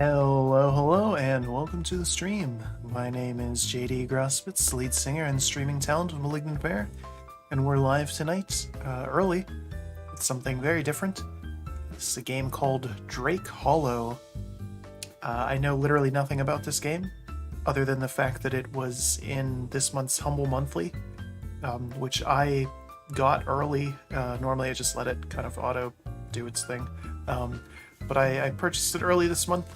Hello, and welcome to the stream. My name is JD Grospitz, lead singer and streaming talent of Malignant Bear, and we're live tonight, early, with something very different. This is a game called Drake Hollow. I know literally nothing about this game, other than the fact that it was in this month's Humble Monthly, which I got early. Normally I just let it kind of auto do its thing. But I purchased it early this month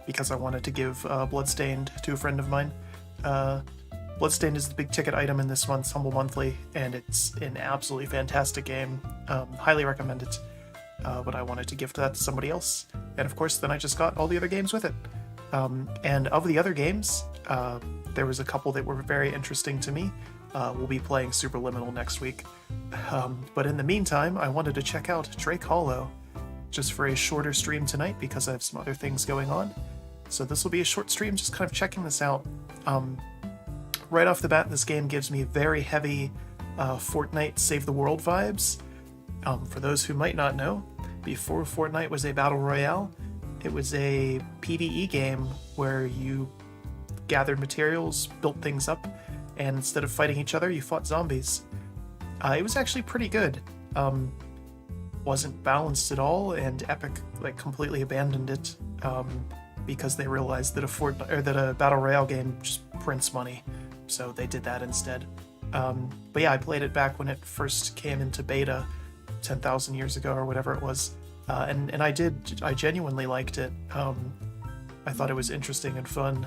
because I wanted to give Bloodstained to a friend of mine. Bloodstained is the big ticket item in this month's Humble Monthly, and it's an absolutely fantastic game. Highly recommend it. But I wanted to gift that to somebody else. And of course, then I just got all the other games with it. And of the other games, there was a couple that were very interesting to me. We'll be playing Superliminal next week. But in the meantime, I wanted to check out Drake Hollow, just for a shorter stream tonight because I have some other things going on. So this will be a short stream, just kind of checking this out. Right off the bat, this game gives me very heavy Fortnite Save the World vibes. For those who might not know, before Fortnite was a Battle Royale, it was a PvE game where you gathered materials, built things up, and instead of fighting each other, you fought zombies. It was actually pretty good. Wasn't balanced at all, and Epic completely abandoned it because they realized that a Battle Royale game just prints money, so they did that instead. But yeah, I played it back when it first came into beta 10,000 years ago or whatever it was, and I genuinely liked it. I thought it was interesting and fun,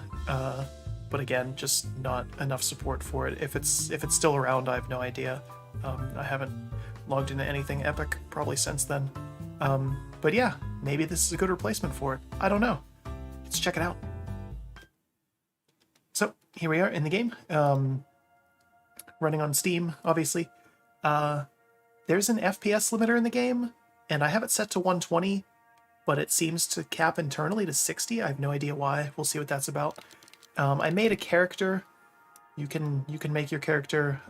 but again, just not enough support for it. If it's still around, I have no idea. I haven't logged into anything Epic probably since then. But yeah, maybe this is a good replacement for it. I don't know. Let's check it out. So here we are in the game, running on Steam, obviously. There's an FPS limiter in the game, and I have it set to 120, but it seems to cap internally to 60. I have no idea why. We'll see what that's about. I made a character. You can make your character.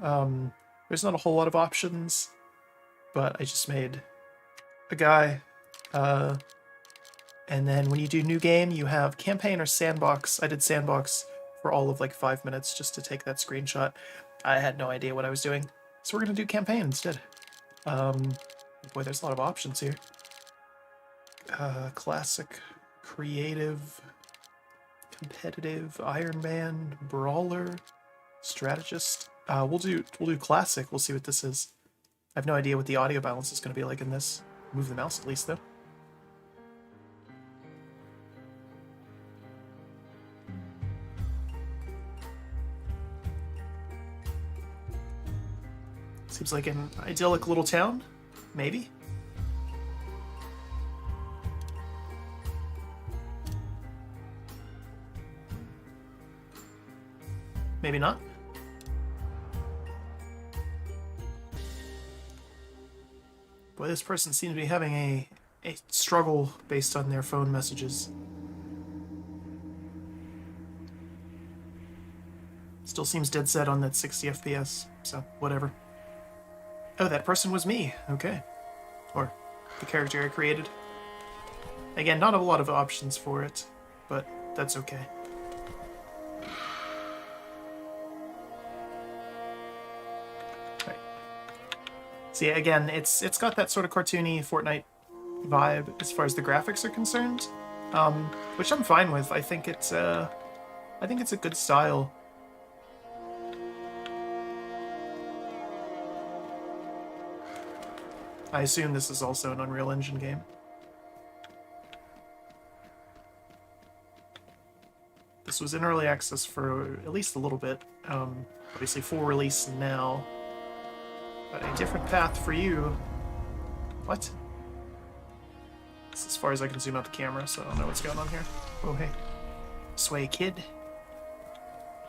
There's not a whole lot of options, but I just made a guy. And then when you do new game, you have campaign or sandbox. I did sandbox for all of 5 minutes just to take that screenshot. I had no idea what I was doing, so we're gonna do campaign instead. Boy, there's a lot of options here. Classic, creative, competitive, Iron Man, brawler, strategist. We'll do classic. We'll see what this is. I have no idea what the audio balance is going to be like in this. Move the mouse at least, though. Seems like an idyllic little town. Maybe. Maybe not. Boy, this person seems to be having a struggle based on their phone messages. Still seems dead set on that 60 FPS, so whatever. Oh, that person was me. Okay. Or the character I created. Again, not a lot of options for it, but that's okay. See, again, it's got that sort of cartoony Fortnite vibe as far as the graphics are concerned, which I'm fine with. I think it's a good style. I assume this is also an Unreal Engine game. This was in early access for at least a little bit. Obviously full release now. But a different path for you. What? That's as far as I can zoom out the camera, so I don't know what's going on here. Oh, hey. Sway kid.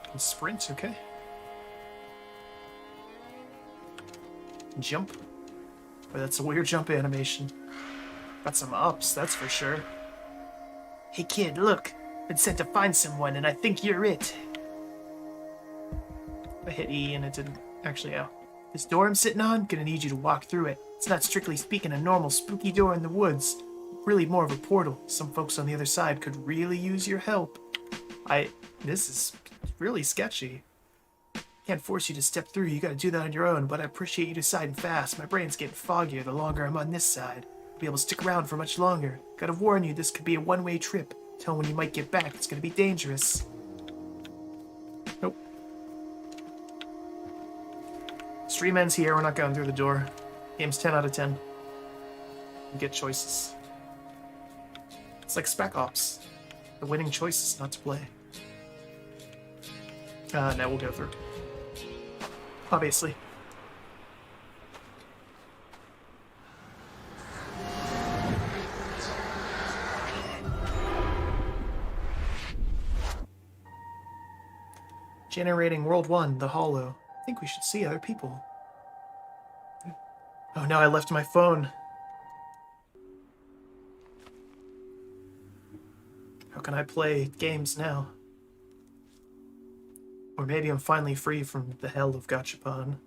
Can sprint, okay. Jump. Boy, that's a weird jump animation. Got some ups, that's for sure. Hey kid, look. Been sent to find someone, and I think you're it. I hit E and it didn't actually out. This door I'm sitting on, gonna need you to walk through it. It's not strictly speaking a normal spooky door in the woods. really more of a portal. Some folks on the other side could really use your help. This is really sketchy. Can't force you to step through, you gotta do that on your own, but I appreciate you deciding fast. My brain's getting foggier the longer I'm on this side. I'll be able to stick around for much longer. Gotta warn you, this could be a one-way trip. Tell when you might get back, it's gonna be dangerous. Nope. Stream ends here, we're not going through the door. Game's 10 out of 10. You get choices. It's like Spec Ops. The winning choice is not to play. Now we'll go through. Obviously. Generating World 1, the Hollow. I think we should see other people. Oh no, I left my phone. How can I play games now? Or maybe I'm finally free from the hell of Gachapon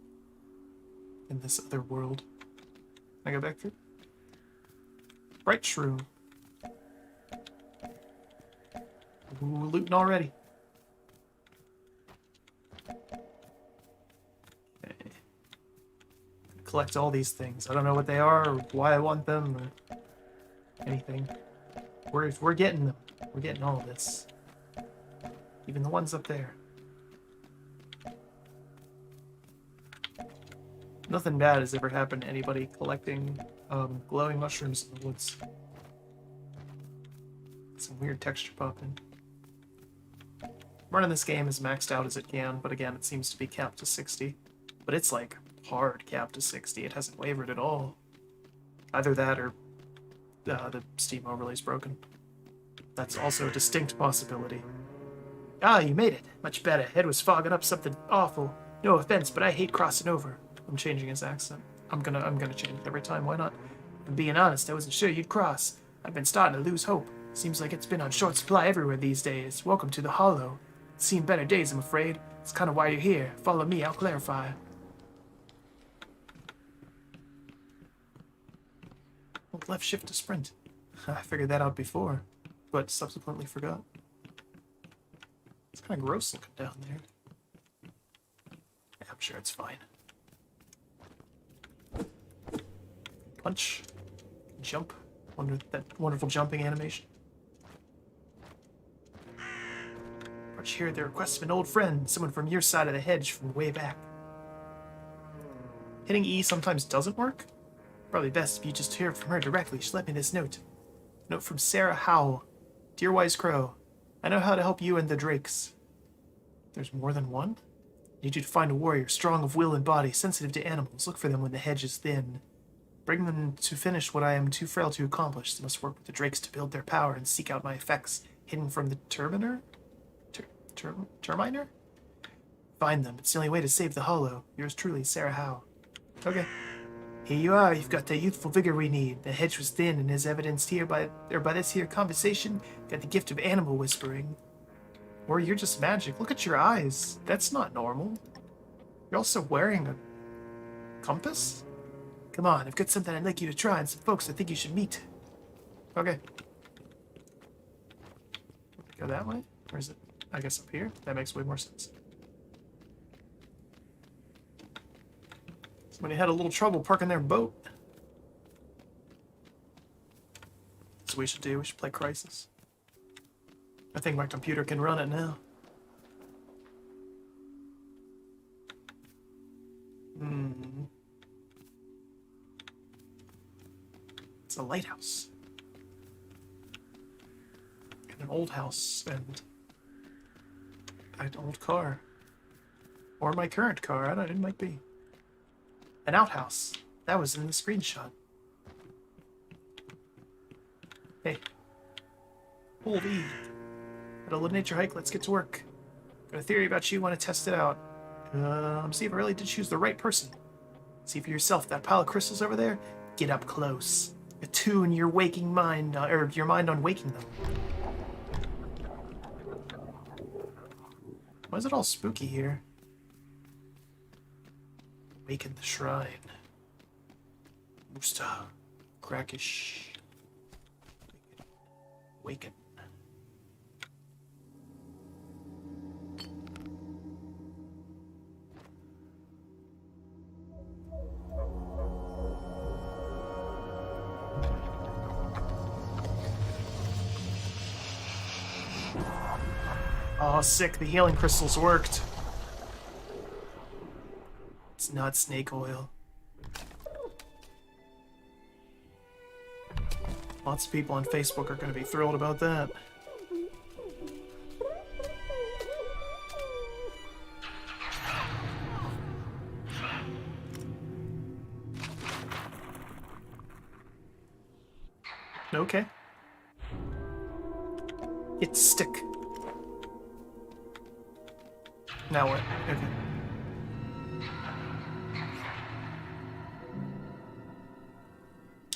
in this other world. Can I go back through? Bright Shroom. Ooh, looting already. Okay. Collect all these things. I don't know what they are or why I want them or anything. We're getting them. We're getting all of this. Even the ones up there. Nothing bad has ever happened to anybody collecting glowing mushrooms in the woods. Some weird texture popping. Running this game as maxed out as it can, but again, it seems to be capped to 60. But it's like hard capped to 60. It hasn't wavered at all. Either that or the Steam overlay's broken. That's also a distinct possibility. Ah, you made it. Much better. Head was fogging up something awful. No offense, but I hate crossing over. I'm changing his accent. I'm gonna change it every time. Why not? And being honest, I wasn't sure you'd cross. I've been starting to lose hope. Seems like it's been on short supply everywhere these days. Welcome to the Hollow. It's seen better days, I'm afraid. It's kind of why you're here. Follow me, I'll clarify. Hold left shift to sprint. I figured that out before, but subsequently forgot. It's kind of gross looking down there. Yeah, I'm sure it's fine. Punch. Jump. Wonder that wonderful jumping animation. Approach here at the request of an old friend, someone from your side of the hedge from way back. Hitting E sometimes doesn't work? Probably best if you just hear from her directly. She left me this note. Note from Sarah Howell. Dear Wise Crow, I know how to help you and the Drakes. There's more than one? I need you to find a warrior, strong of will and body, sensitive to animals. Look for them when the hedge is thin. Bring them to finish what I am too frail to accomplish. They must work with the Drakes to build their power and seek out my effects hidden from the Terminer? Terminer? Find them. It's the only way to save the Hollow. Yours truly, Sarah Howe. Okay. Here you are. You've got the youthful vigor we need. The hedge was thin and is evidenced here by this here conversation. Got the gift of animal whispering. Or you're just magic. Look at your eyes. That's not normal. You're also wearing a compass? Come on, I've got something I'd like you to try and some folks I think you should meet. Okay. Go that way? Or is it, I guess, up here? That makes way more sense. Somebody had a little trouble parking their boat. That's what we should do. We should play Crisis. I think my computer can run it now. It's a lighthouse. And an old house and an old car. Or my current car. I don't know, it might be. An outhouse. That was in the screenshot. Hey. Hold E. Got a little nature hike, let's get to work. Got a theory about you, want to test it out. See if I really did choose the right person. See for yourself, that pile of crystals over there? Get up close. Attune your waking mind, or your mind on waking them. Why is it all spooky here? Awaken the shrine. Musta. Crackish. Awaken. Oh, sick. The healing crystals worked. It's not snake oil. Lots of people on Facebook are going to be thrilled about that. Okay. It's stick. Now what? Okay.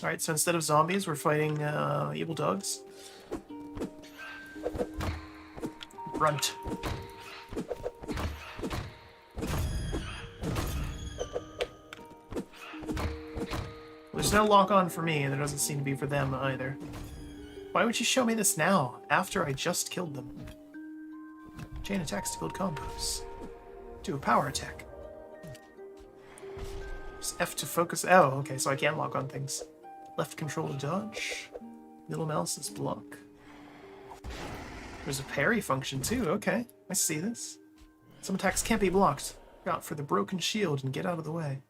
Alright, so instead of zombies, we're fighting evil dogs. Grunt. There's no lock-on for me, and there doesn't seem to be for them either. Why would you show me this now, after I just killed them? Chain attacks to build combos. Do a power attack. Just F to focus. Oh, okay, so I can lock on things. Left control to dodge. Middle mouse is block. There's a parry function too, okay. I see this. Some attacks can't be blocked. Look out for the broken shield and get out of the way.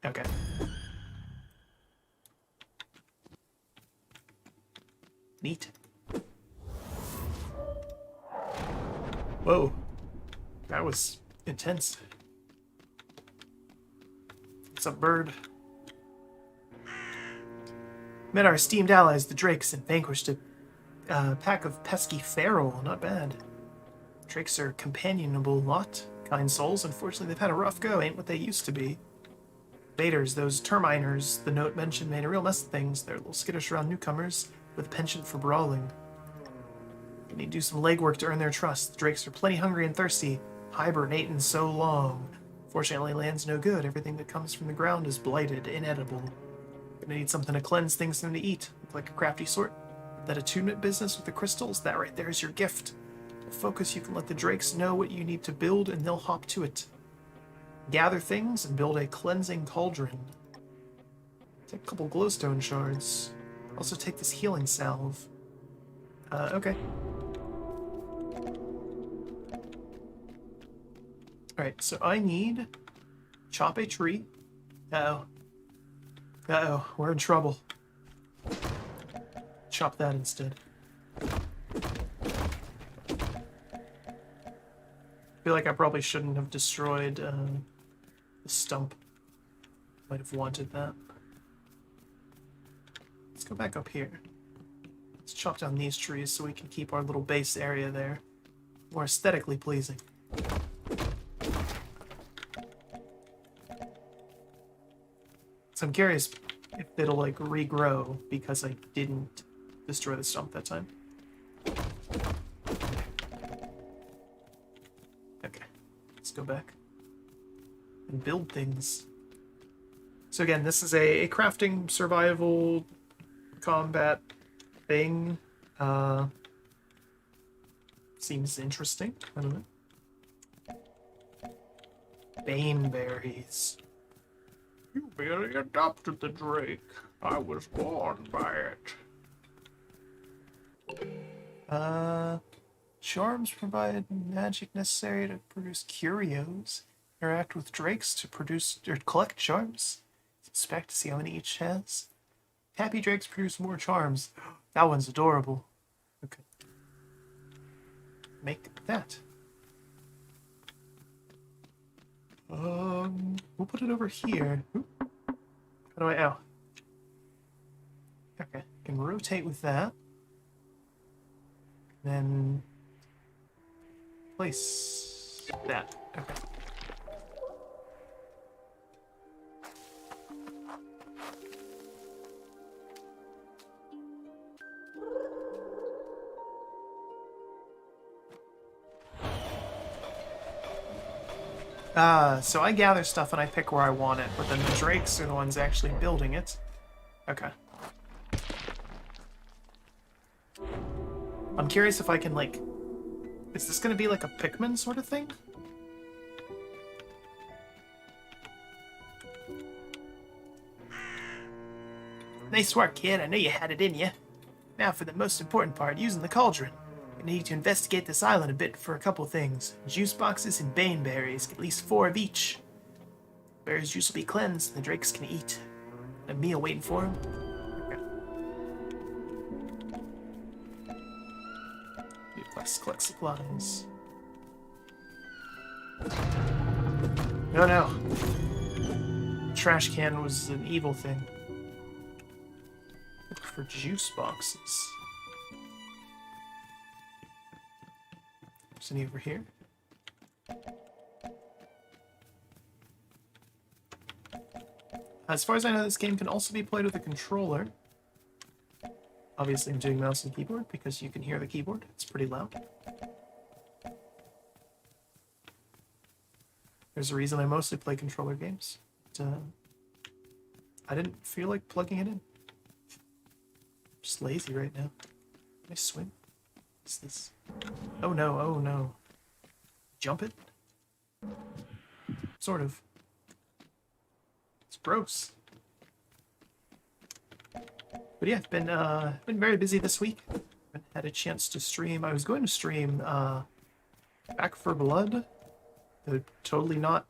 Okay. Neat. Whoa. That was intense. What's up, bird? Met our esteemed allies, the Drakes, and vanquished a pack of pesky feral. Not bad. Drakes are companionable lot. Kind souls. Unfortunately, they've had a rough go. Ain't what they used to be. Vaders, those terminers the note mentioned, made a real mess of things. They're a little skittish around newcomers, with a penchant for brawling. You need to do some legwork to earn their trust. The Drakes are plenty hungry and thirsty, hibernating so long. Fortunately, land's no good. Everything that comes from the ground is blighted, inedible. Gonna need something to cleanse things for them to eat. Look like a crafty sort. That attunement business with the crystals, that right there is your gift. With focus, you can let the Drakes know what you need to build, and they'll hop to it. Gather things and build a cleansing cauldron. Take a couple glowstone shards. Also take this healing salve. Okay. Alright, so I need... chop a tree. Uh-oh. Uh-oh, we're in trouble. Chop that instead. I feel like I probably shouldn't have destroyed the stump. Might have wanted that. Let's go back up here. Let's chop down these trees so we can keep our little base area there more aesthetically pleasing. So I'm curious if it'll like regrow because I didn't destroy the stump that time. Okay, let's go back and build things. So again, this is a crafting survival combat thing. Seems interesting. I don't know. Bane berries. You merely adopted the Drake. I was born by it. Charms provide magic necessary to produce curios. Interact with Drakes to produce or collect charms. Inspect to see how many each has. Happy Drakes produce more charms. That one's adorable. Okay. Make that. We'll put it over here. Oop. How do I... oh. Okay. I can rotate with that. Then... place that. Okay. So I gather stuff and I pick where I want it, but then the Drakes are the ones actually building it. Okay. I'm curious if I can, like... Is this gonna be like a Pikmin sort of thing? Nice work, kid. I know you had it in you. Now for the most important part, using the cauldron. I need to investigate this island a bit for a couple things. Juice boxes and bane berries, at least 4 of each. Berries juice will be cleansed, and the drakes can eat. A meal waiting for him. Okay. Collect supplies. No, no. Trash can was an evil thing. Look for juice boxes. Is any over here? As far as I know, this game can also be played with a controller. Obviously, I'm doing mouse and keyboard because you can hear the keyboard. It's pretty loud. There's a reason I mostly play controller games. But, I didn't feel like plugging it in. Just lazy right now. Can I swim? What's this? Oh no, oh no. Jump it? Sort of. It's gross. But yeah, I've been very busy this week. Haven't had a chance to stream. I was going to stream Back 4 Blood, the totally not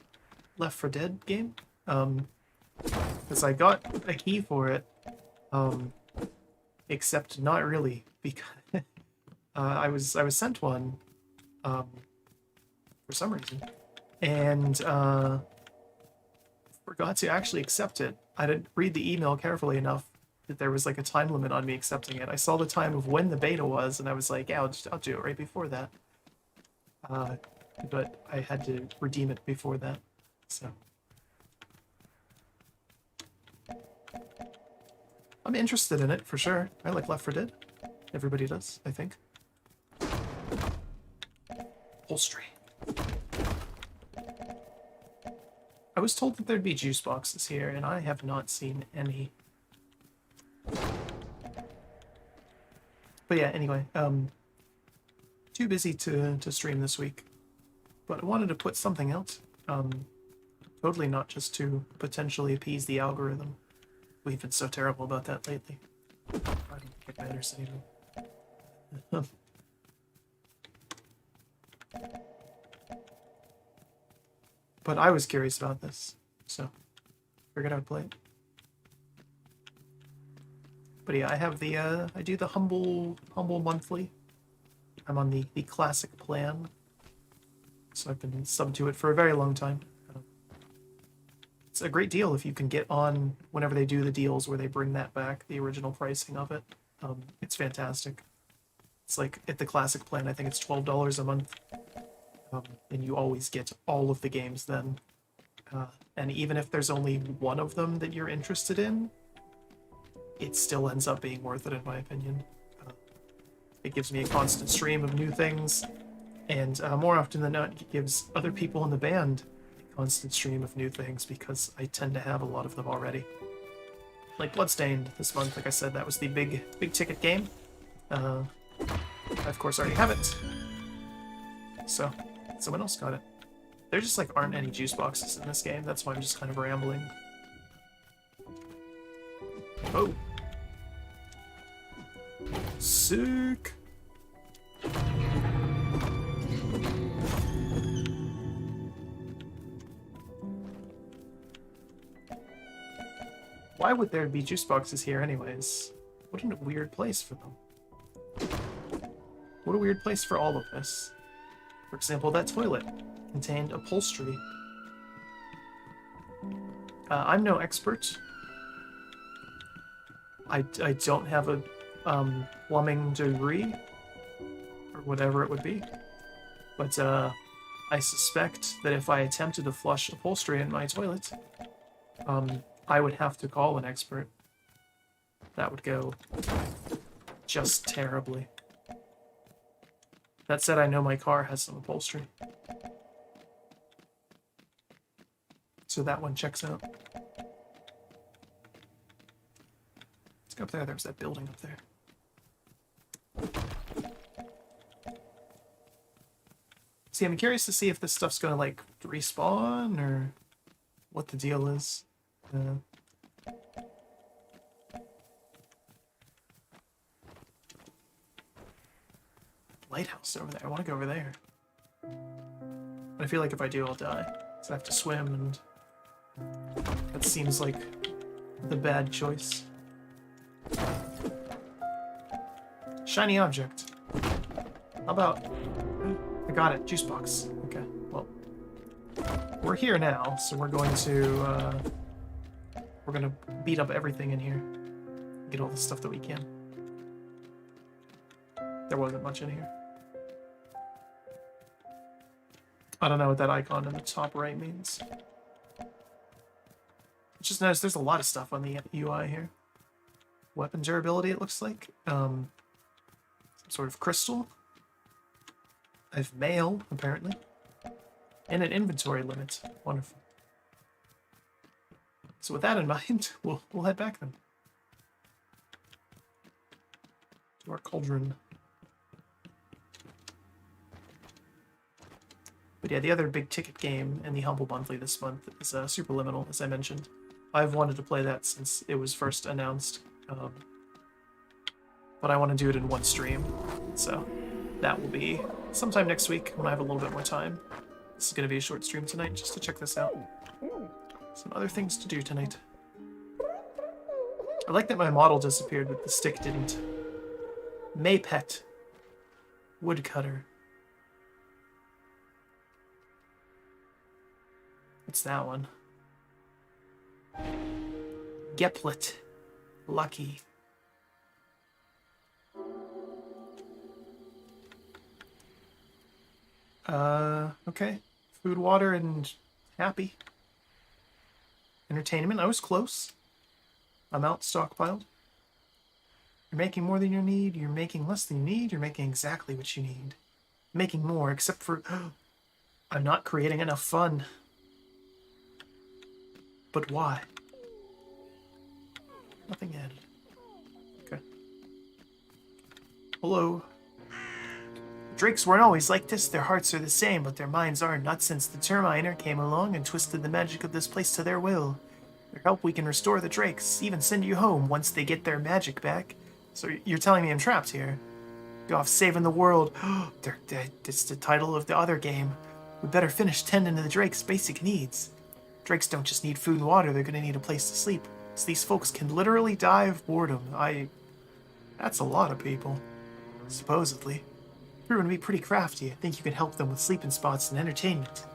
Left 4 Dead game. Because I got a key for it. Except not really, because I was sent one for some reason, and forgot to actually accept it. I didn't read the email carefully enough that there was like a time limit on me accepting it. I saw the time of when the beta was, and I was like, yeah, I'll do it right before that. But I had to redeem it before that, so. I'm interested in it, for sure. I like Left 4 Dead. Everybody does, I think. Upholstery. I was told that there'd be juice boxes here, and I have not seen any. But yeah, anyway, too busy to stream this week. But I wanted to put something out. Totally not just to potentially appease the algorithm. We've been so terrible about that lately. I don't get banners anymore. But I was curious about this, so figured I'd play it. But yeah, I have the I do the humble monthly. I'm on the classic plan, so I've been subbed to it for a very long time. It's a great deal if you can get on whenever they do the deals where they bring that back, the original pricing of it. It's fantastic. It's like, at the classic plan, I think it's $12 a month. And you always get all of the games then. And even if there's only one of them that you're interested in, it still ends up being worth it, in my opinion. It gives me a constant stream of new things, and more often than not, it gives other people in the band constant stream of new things because I tend to have a lot of them already. Like Bloodstained this month, like I said, that was the big ticket game. I of course already have it. So, someone else got it. There just like aren't any juice boxes in this game, that's why I'm just kind of rambling. Oh. Sick. Why would there be juice boxes here anyways? What a weird place for them. What a weird place for all of this. For example, that toilet contained upholstery. I'm no expert. I don't have a plumbing degree, or whatever it would be. But I suspect that if I attempted to flush upholstery in my toilet, I would have to call an expert. That would go just terribly. That said, I know my car has some upholstery. So that one checks out. Let's go up there. There's that building up there. See, I'm curious to see if this stuff's gonna, like, respawn, or what the deal is. Lighthouse over there. I want to go over there. But I feel like if I do, I'll die. So I have to swim, and that seems like the bad choice. Shiny object. How about... I got it. Juice box. Okay, well. We're here now, so we're going to... we're going to beat up everything in here. Get all the stuff that we can. There wasn't much in here. I don't know what that icon in the top right means. Just notice there's a lot of stuff on the UI here. Weapon durability, it looks like. Some sort of crystal. I have mail, apparently. And an inventory limit. Wonderful. So with that in mind, we'll head back then. To our cauldron. But yeah, the other big ticket game in the Humble Monthly this month is Superliminal, as I mentioned. I've wanted to play that since it was first announced. But I want to do it in one stream. So that will be sometime next week when I have a little bit more time. This is going to be a short stream tonight just to check this out. Some other things to do tonight. I like that my model disappeared, but the stick didn't. Maypet. Woodcutter. What's that one? Geplet. Lucky. Okay. Food, water, and happy. Entertainment. I was close. Amount stockpiled. You're making more than you need. You're making less than you need. You're making exactly what you need. Making more, except for... I'm not creating enough fun. But why? Nothing added. Okay. Hello. Drakes weren't always like this. Their hearts are the same, but their minds aren't. Not since the Terminer came along and twisted the magic of this place to their will. With their help, we can restore the Drakes, even send you home once they get their magic back. So you're telling me I'm trapped here? Go off saving the world. It's the title of the other game. We better finish tending to the Drakes' basic needs. Drakes don't just need food and water, they're gonna need a place to sleep. So these folks can literally die of boredom. That's a lot of people. Supposedly. Proven to be pretty crafty. I think you can help them with sleeping spots and entertainment.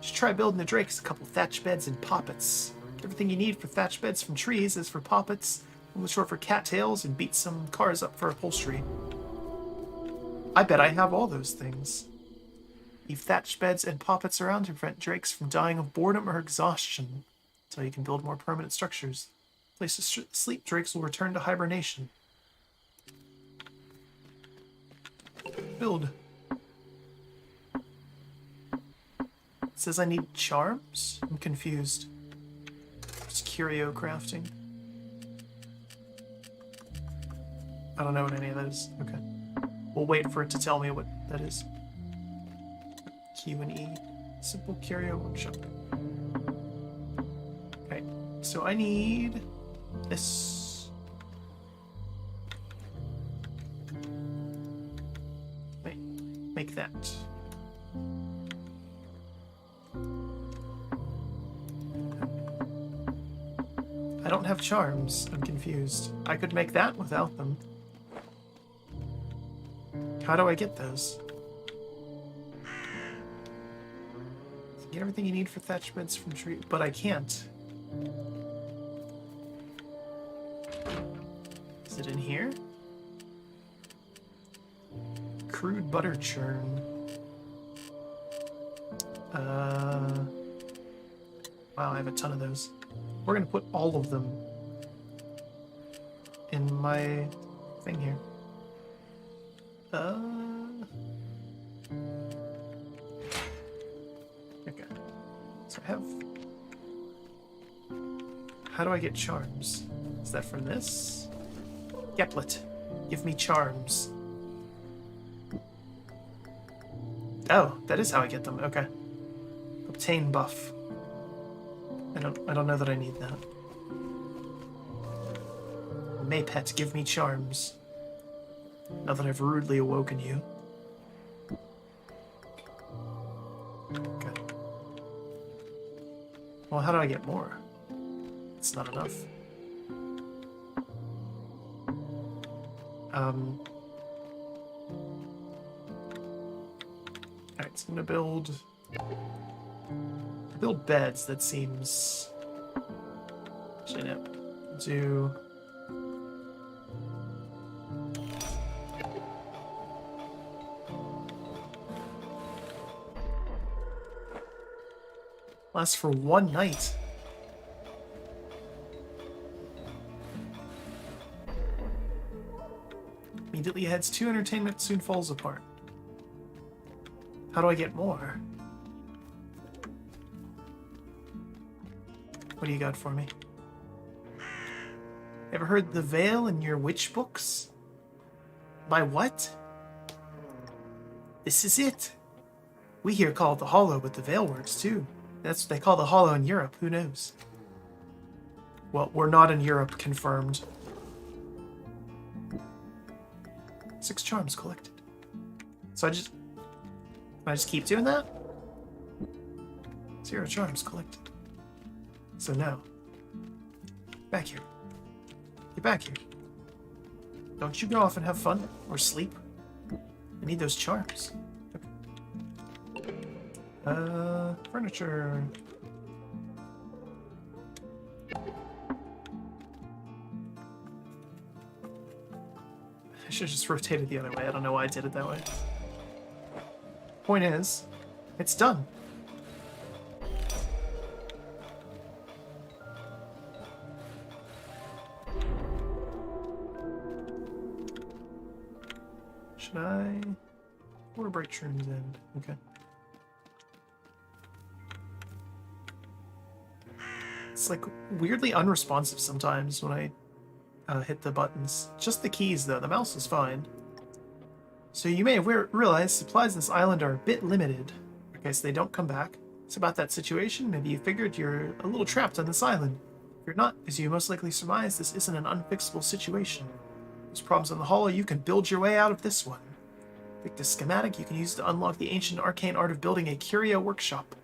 Just try building the Drakes a couple thatch beds and poppets. Everything you need for thatch beds from trees is for poppets. We'll short for cattails and beat some cars up for upholstery. I bet I have all those things. Leave thatch beds and poppets around to prevent Drakes from dying of boredom or exhaustion, until you can build more permanent structures. Place to sleep, Drakes will return to hibernation. Build. It says I need charms? I'm confused. It's curio crafting. I don't know what any of that is. Okay. We'll wait for it to tell me what that is. Q and E. Simple curio workshop. Okay, so I need this. Wait, make that. I don't have charms. I'm confused. I could make that without them. How do I get those? Get everything you need for thatch beds from tree, but I can't. Is it in here? Crude butter churn. Wow, I have a ton of those. We're gonna put all of them in my thing here. Okay. So I have... How do I get charms? Is that from this? Geplet, give me charms. Oh, that is how I get them. Okay. Obtain buff. I don't know that I need that. Maypet, give me charms. Now that I've rudely awoken you. Okay. Well, how do I get more? It's not enough. Alright, so I'm gonna build beds. That seems... Actually, no. Do... Lasts for one night. Immediately adds 2 entertainment, soon falls apart. How do I get more? What do you got for me? Ever heard the Veil in your witch books? By what? This is it. We here call it the Hollow, but the Veil works too. That's what they call the Hollow in Europe. Who knows? Well, we're not in Europe, confirmed. 6 charms collected. So I just keep doing that? 0 charms collected. So now, back here. Get back here. Don't you go off and have fun or sleep? I need those charms. Okay. Furniture. I should have just rotated the other way. I don't know why I did it that way. Point is, it's done. Should I? Or break rooms end? Okay. It's like weirdly unresponsive sometimes when I hit the buttons. Just the keys though, the mouse is fine. So you may have realized supplies on this island are a bit limited. Okay, so they don't come back. It's about that situation. Maybe you figured you're a little trapped on this island. If you're not, as you most likely surmise, this isn't an unfixable situation. There's problems on the Hollow, you can build your way out of this one. Pick the schematic you can use to unlock the ancient arcane art of building a curio workshop.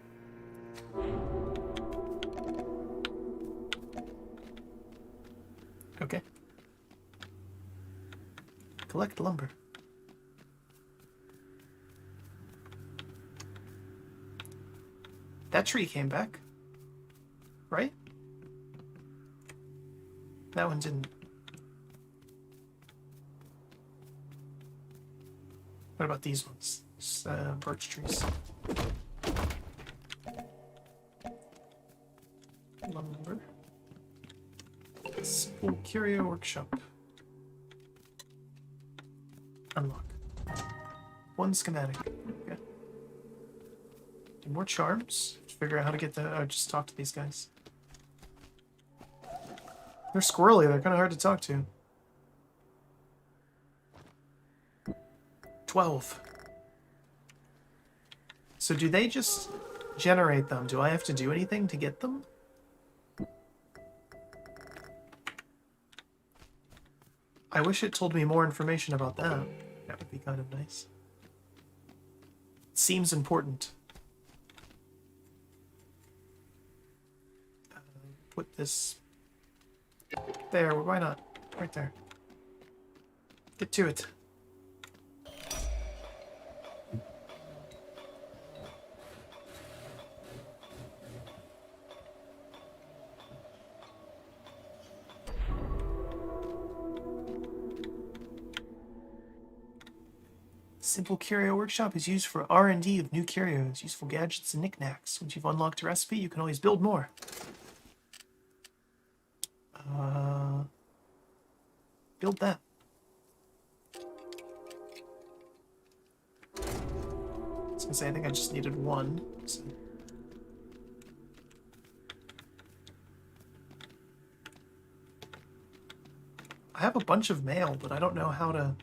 Okay. Collect lumber. That tree came back. Right? That one didn't. What about these ones? Birch trees. Lumber. Simple curio workshop. Unlock. 1 schematic. Okay. Do more charms. Figure out how to get the... just talk to these guys. They're squirrely. They're kind of hard to talk to. 12. So do they just generate them? Do I have to do anything to get them? I wish it told me more information about that. That would be kind of nice. It seems important. Put this there. Why not? Right there. Get to it. Simple Curio Workshop is used for R&D of new curios, useful gadgets, and knickknacks. Once you've unlocked a recipe, you can always build more. Build that. I was gonna say, I think I just needed 1. So. I have a bunch of mail, but I don't know how to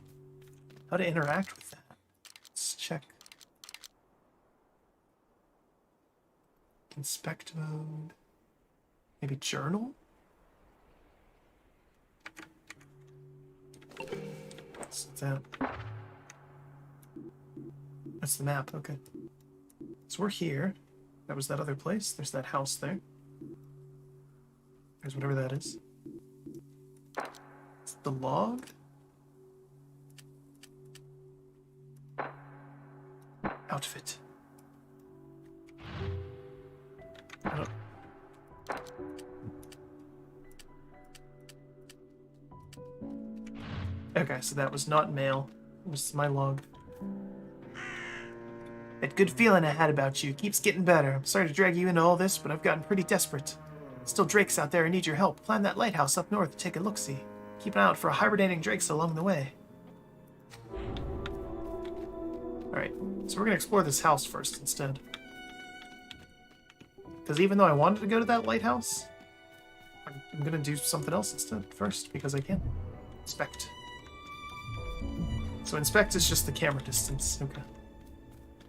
interact with that. Let's check. Inspect mode. Maybe journal? What's that? That's the map, okay. So we're here. That was that other place. There's that house there. There's whatever that is. It's the log? Outfit. I don't... Okay, so that was not mail. It was my log. That good feeling I had about you keeps getting better. I'm sorry to drag you into all this, but I've gotten pretty desperate. Still drakes out there who need your help. Climb that lighthouse up north to take a look-see. Keep an eye out for hibernating drakes along the way. Alright, so we're gonna explore this house first instead. Because even though I wanted to go to that lighthouse, I'm gonna do something else instead first, because I can. Inspect. So inspect is just the camera distance. Okay.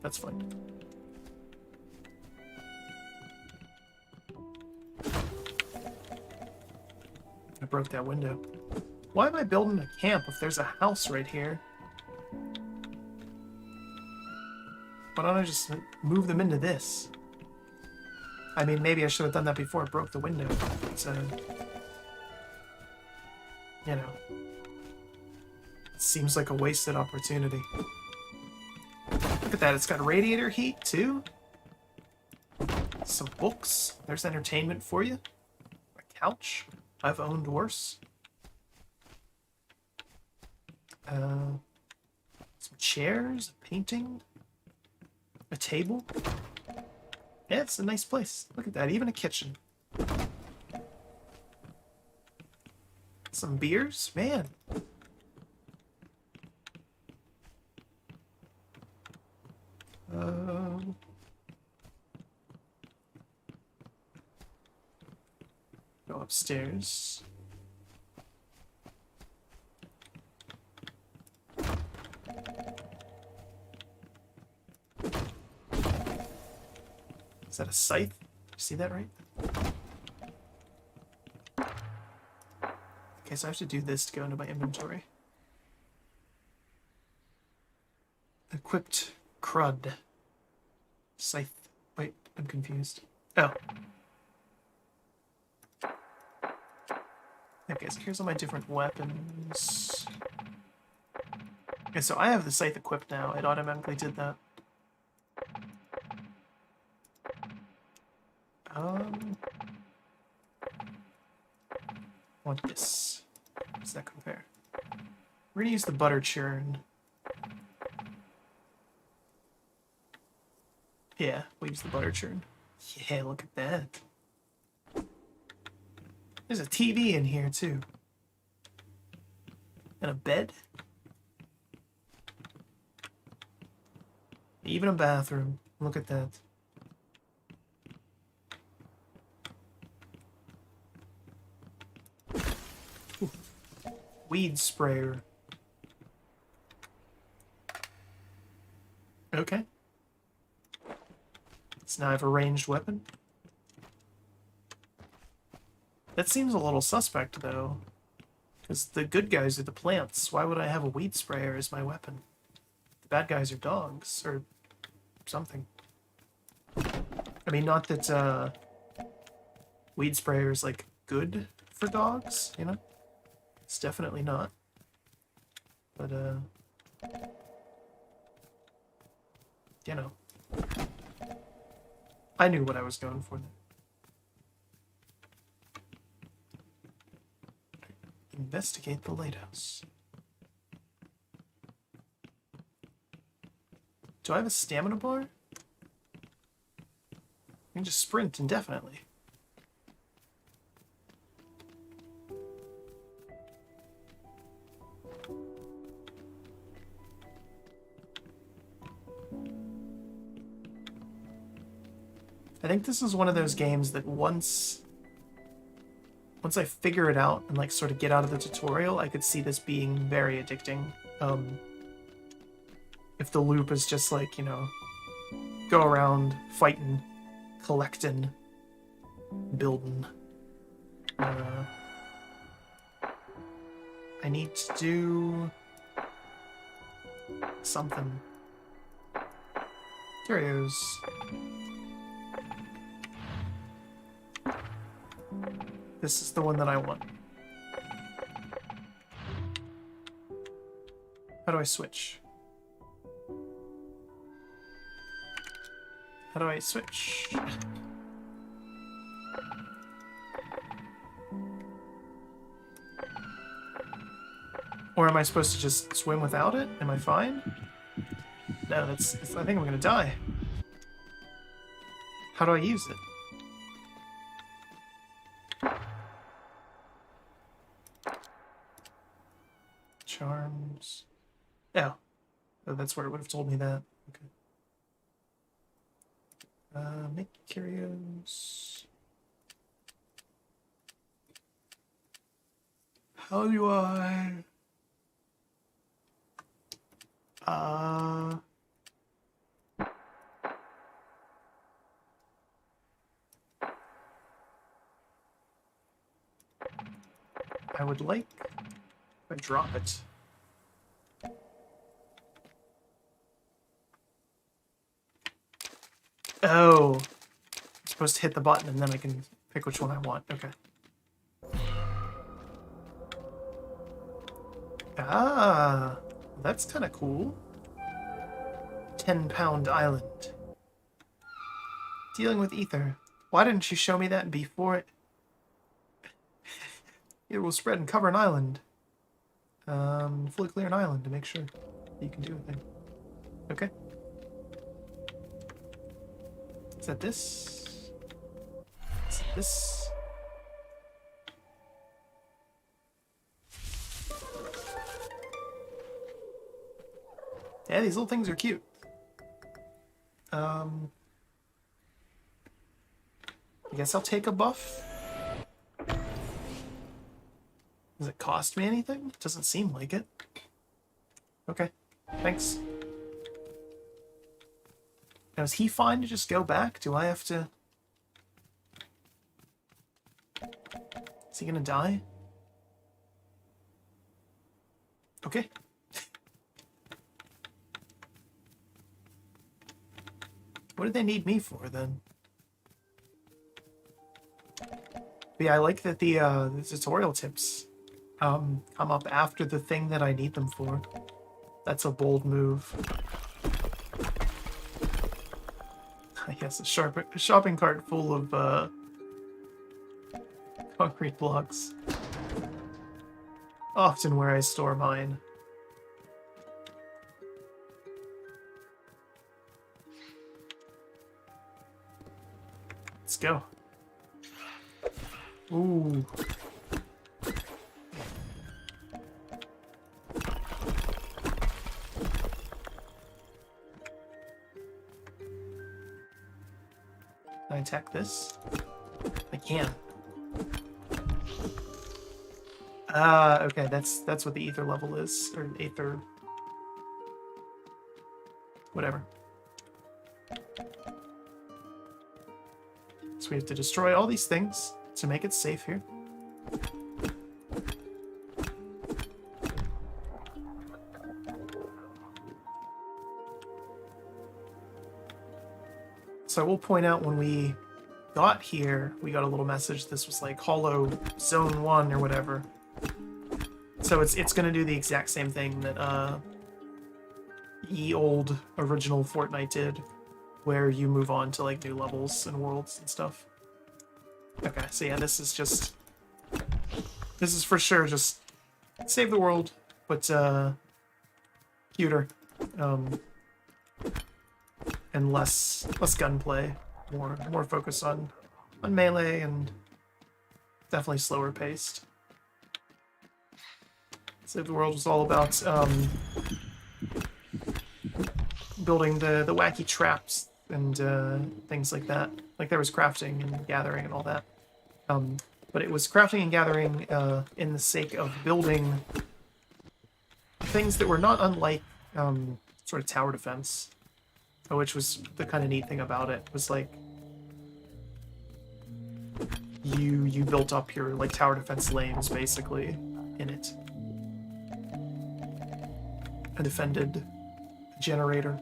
That's fine. I broke that window. Why am I building a camp if there's a house right here? Why don't I just move them into this? I mean, maybe I should have done that before I broke the window. It's, you know. It seems like a wasted opportunity. Look at that, it's got radiator heat, too. Some books. There's entertainment for you. A couch. I've owned worse. Some chairs, a painting, a table. Yeah, it's a nice place. Look at that, even a kitchen. Some beers? Man. Go upstairs. Is that a scythe? See that right? Okay, so I have to do this to go into my inventory. Equipped crud. Scythe. Wait, I'm confused. Oh. Okay, so here's all my different weapons. Okay, so I have the scythe equipped now. It automatically did that. Want this. How does that compare? We're gonna use the butter churn. Yeah, we'll use the butter churn. Yeah, look at that. There's a TV in here, too. And a bed. Even a bathroom. Look at that. Ooh. Weed sprayer. Okay. So now I have a ranged weapon. That seems a little suspect, though. Because the good guys are the plants. Why would I have a weed sprayer as my weapon? The bad guys are dogs, or something. I mean, not that, weed sprayer is, like, good for dogs, you know? It's definitely not. But, you know. I knew what I was going for there. Investigate the lighthouse. Do I have a stamina bar? I can just sprint indefinitely. I think this is one of those games that once I figure it out and like sort of get out of the tutorial, I could see this being very addicting. If the loop is just like, you know, go around fighting collecting, building. I need to do something. Curios. This is the one that I want. How do I switch? How do I switch? Or am I supposed to just swim without it? Am I fine? No, I think I'm gonna die. How do I use it? Charms. Oh. Oh, that's where it would have told me that. Okay. Make curios. How do I... I would like if I drop it. Oh, I'm supposed to hit the button and then I can pick which one I want. Okay. Ah, that's kind of cool. 10-pound island. Dealing with ether. Why didn't you show me that before it? It will spread and cover an island. Fully clear an island to make sure you can do a thing. Okay. Is that this? Is it this? Yeah, these little things are cute. I guess I'll take a buff. Does it cost me anything? Doesn't seem like it. Okay, thanks. Now, is he fine to just go back? Do I have to... Is he gonna die? Okay. What did they need me for, then? But yeah, I like that the tutorial tips come up after the thing that I need them for. That's a bold move. Yes, a shopping cart full of concrete blocks. Often where I store mine. Let's go. Ooh. Can I attack this? I can. Okay, that's what the ether level is, or ether... whatever. So we have to destroy all these things to make it safe here. So I will point out when we got here, we got a little message. This was like Hollow Zone 1 or whatever. So it's going to do the exact same thing that ye old original Fortnite did, where you move on to like new levels and worlds and stuff. Okay, so yeah, this is for sure just save the world, but cuter. And less gunplay, more focus on melee, and definitely slower paced. Save the World was all about building the wacky traps and things like that. Like there was crafting and gathering and all that. But it was crafting and gathering in the sake of building things that were not unlike sort of tower defense. Which was the kind of neat thing about it, was like you built up your like tower defense lanes basically in it. I defended a generator.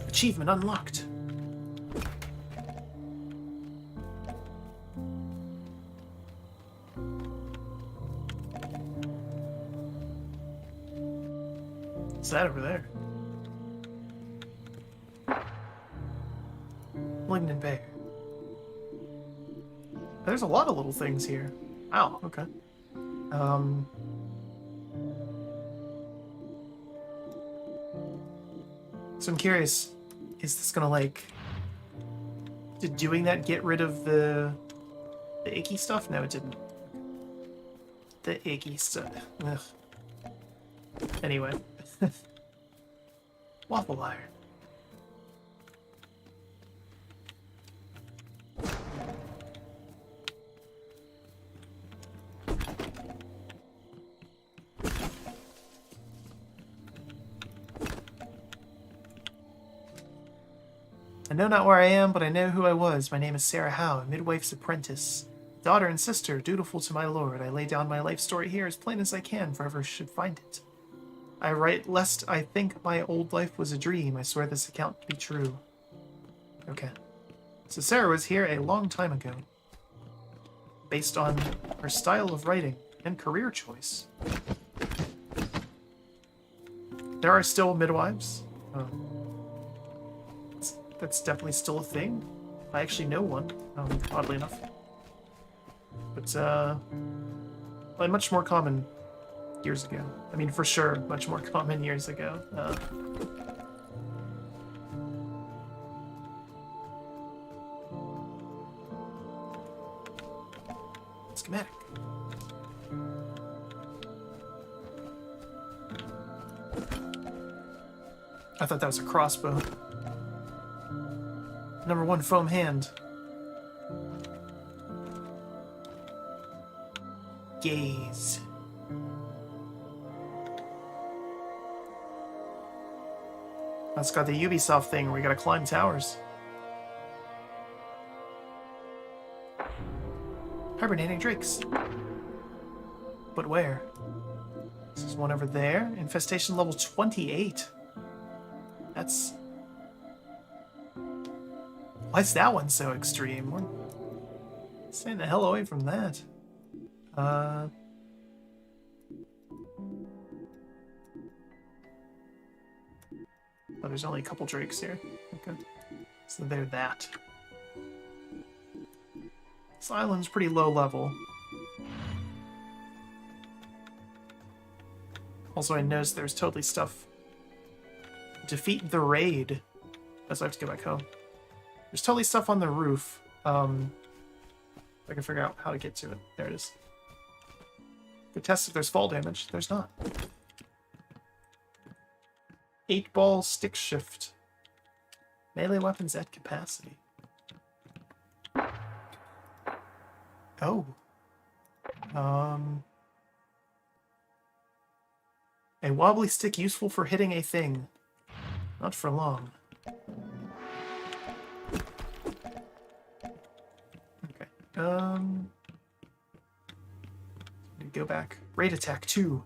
Achievement unlocked. What's that over there? Malignant Bear. There's a lot of little things here. Wow, okay. So I'm curious, is this gonna like... Did doing that get rid of the icky stuff? No, it didn't. The icky stuff. Ugh. Anyway. Waffle iron. I know not where I am, but I know who I was. My name is Sarah Howe, a midwife's apprentice. Daughter and sister, dutiful to my lord. I lay down my life story here as plain as I can, for ever should find it. I write lest I think my old life was a dream. I swear this account to be true. Okay. So Sarah was here a long time ago. Based on her style of writing and career choice. There are still midwives. That's definitely still a thing. I actually know one, oddly enough. But, like, much more common years ago. I mean, for sure, much more common years ago. Schematic. I thought that was a crossbow. Number 1 foam hand. Gaze. That's got the Ubisoft thing where you gotta climb towers. Hibernating drakes. But where? This is one over there. Infestation level 28. That's... Why is that one so extreme? We're staying the hell away from that. Oh, there's only a couple drakes here. Okay. So they're that. This island's pretty low level. Also, I noticed there's totally stuff. Defeat the raid. As I have to go back home. There's totally stuff on the roof. I can figure out how to get to it. There it is. Could test if there's fall damage. There's not. 8-ball stick shift. Melee weapons at capacity. Oh. A wobbly stick useful for hitting a thing. Not for long. Okay. Go back. Raid attack 2.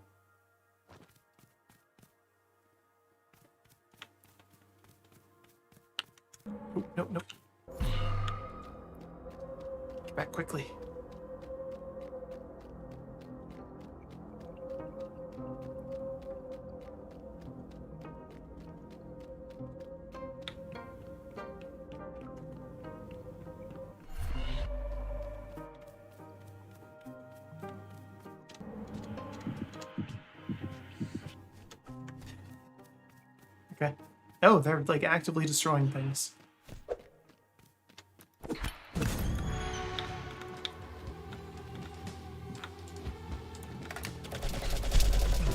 Oh, nope, nope. Get back quickly. Okay. Oh, they're like actively destroying things.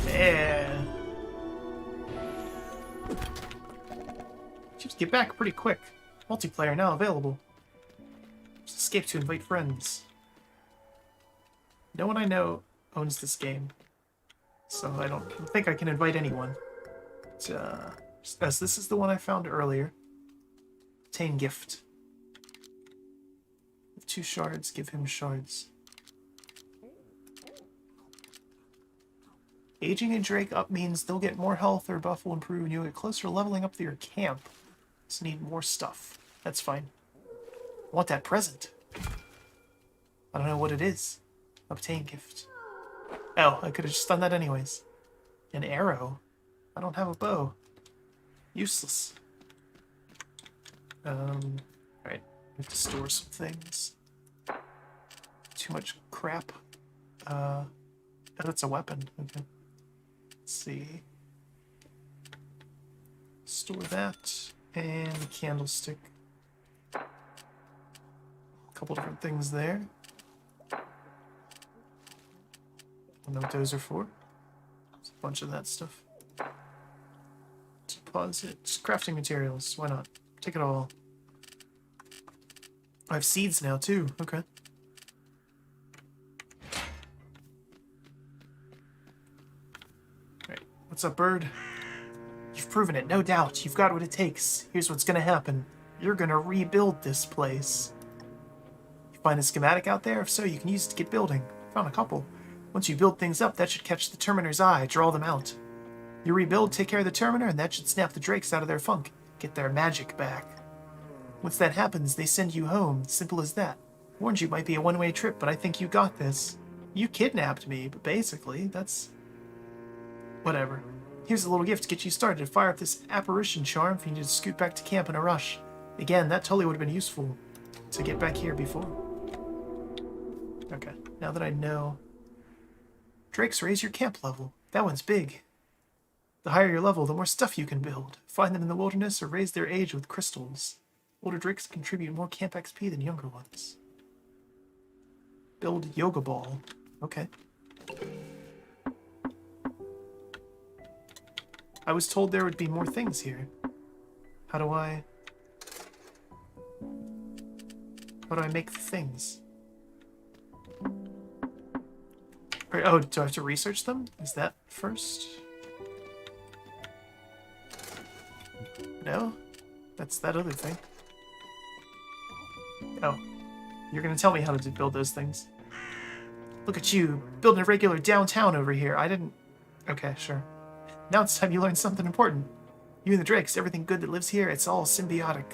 Yeah. Just get back pretty quick. Multiplayer now available. Just escape to invite friends. No one I know owns this game, so I don't think I can invite anyone. as this is the one I found earlier. Obtain gift. With 2 shards, give him shards. Aging a Drake up means they'll get more health, their buff will improve, and you'll get closer to leveling up to your camp. Just need more stuff. That's fine. I want that present. I don't know what it is. Obtain gift. Oh, I could have just done that anyways. An arrow? I don't have a bow. Useless. Alright. We have to store some things. Too much crap. Oh, that's a weapon. Okay. Let's see. Store that. And a candlestick. A couple different things there. I don't know what those are for. There's a bunch of that stuff. Deposits. Crafting materials. Why not? Take it all. I have seeds now, too. Okay. Alright. What's up, bird? You've proven it, no doubt. You've got what it takes. Here's what's gonna happen. You're gonna rebuild this place. You find a schematic out there? If so, you can use it to get building. Found a couple. Once you build things up, that should catch the Terminer's eye. Draw them out. You rebuild, take care of the Terminer, and that should snap the Drakes out of their funk. Get their magic back. Once that happens, they send you home. Simple as that. Warned you it might be a one-way trip, but I think you got this. You kidnapped me, but basically, that's... whatever. Here's a little gift to get you started. Fire up this apparition charm if you need to scoot back to camp in a rush. Again, that totally would have been useful to get back here before. Okay, now that I know... Drakes raise your camp level. That one's big. The higher your level, the more stuff you can build. Find them in the wilderness or raise their age with crystals. Older Drakes contribute more camp XP than younger ones. Build yoga ball. Okay. I was told there would be more things here. How do I make the things? Oh, do I have to research them? Is that first? No? That's that other thing. Oh. You're gonna tell me how to build those things. Look at you, building a regular downtown over here. I didn't... Okay, sure. Now it's time you learn something important. You and the Drakes, everything good that lives here, it's all symbiotic.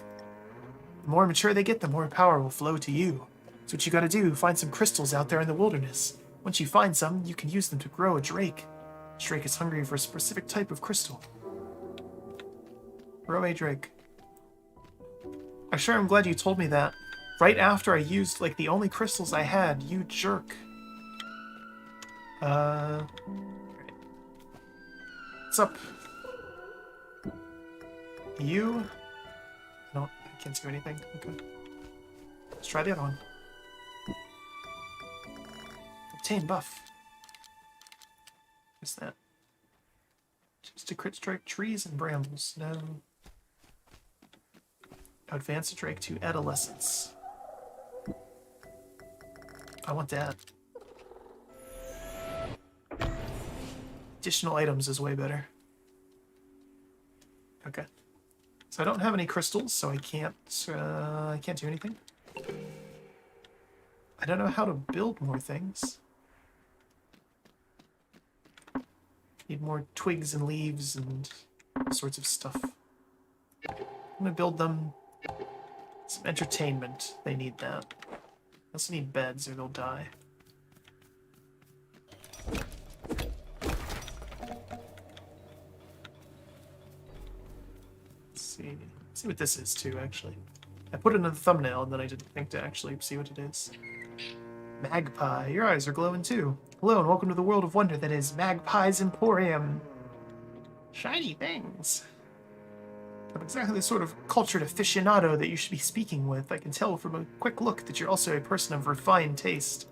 The more mature they get, the more power will flow to you. That's what you gotta do, find some crystals out there in the wilderness. Once you find some, you can use them to grow a Drake. Each Drake is hungry for a specific type of crystal. Grow a Drake. I'm sure I'm glad you told me that. Right after I used, like, the only crystals I had, you jerk. What's up? You? No, I can't do anything. Okay. Let's try the other one. Obtain buff. What's that? Just to crit strike trees and brambles. No. Advance a Drake to adolescence. I want that. Additional items is way better. Okay. So I don't have any crystals, so I can't do anything. I don't know how to build more things. Need more twigs and leaves and all sorts of stuff. I'm gonna build them some entertainment. They need that. I also need beds or they'll die. See what this is too, actually. I put it in the thumbnail and then I didn't think to actually see what it is. Magpie, your eyes are glowing too. Hello and welcome to the world of wonder that is Magpie's Emporium. Shiny things. I'm exactly the sort of cultured aficionado that you should be speaking with. I can tell from a quick look that you're also a person of refined taste.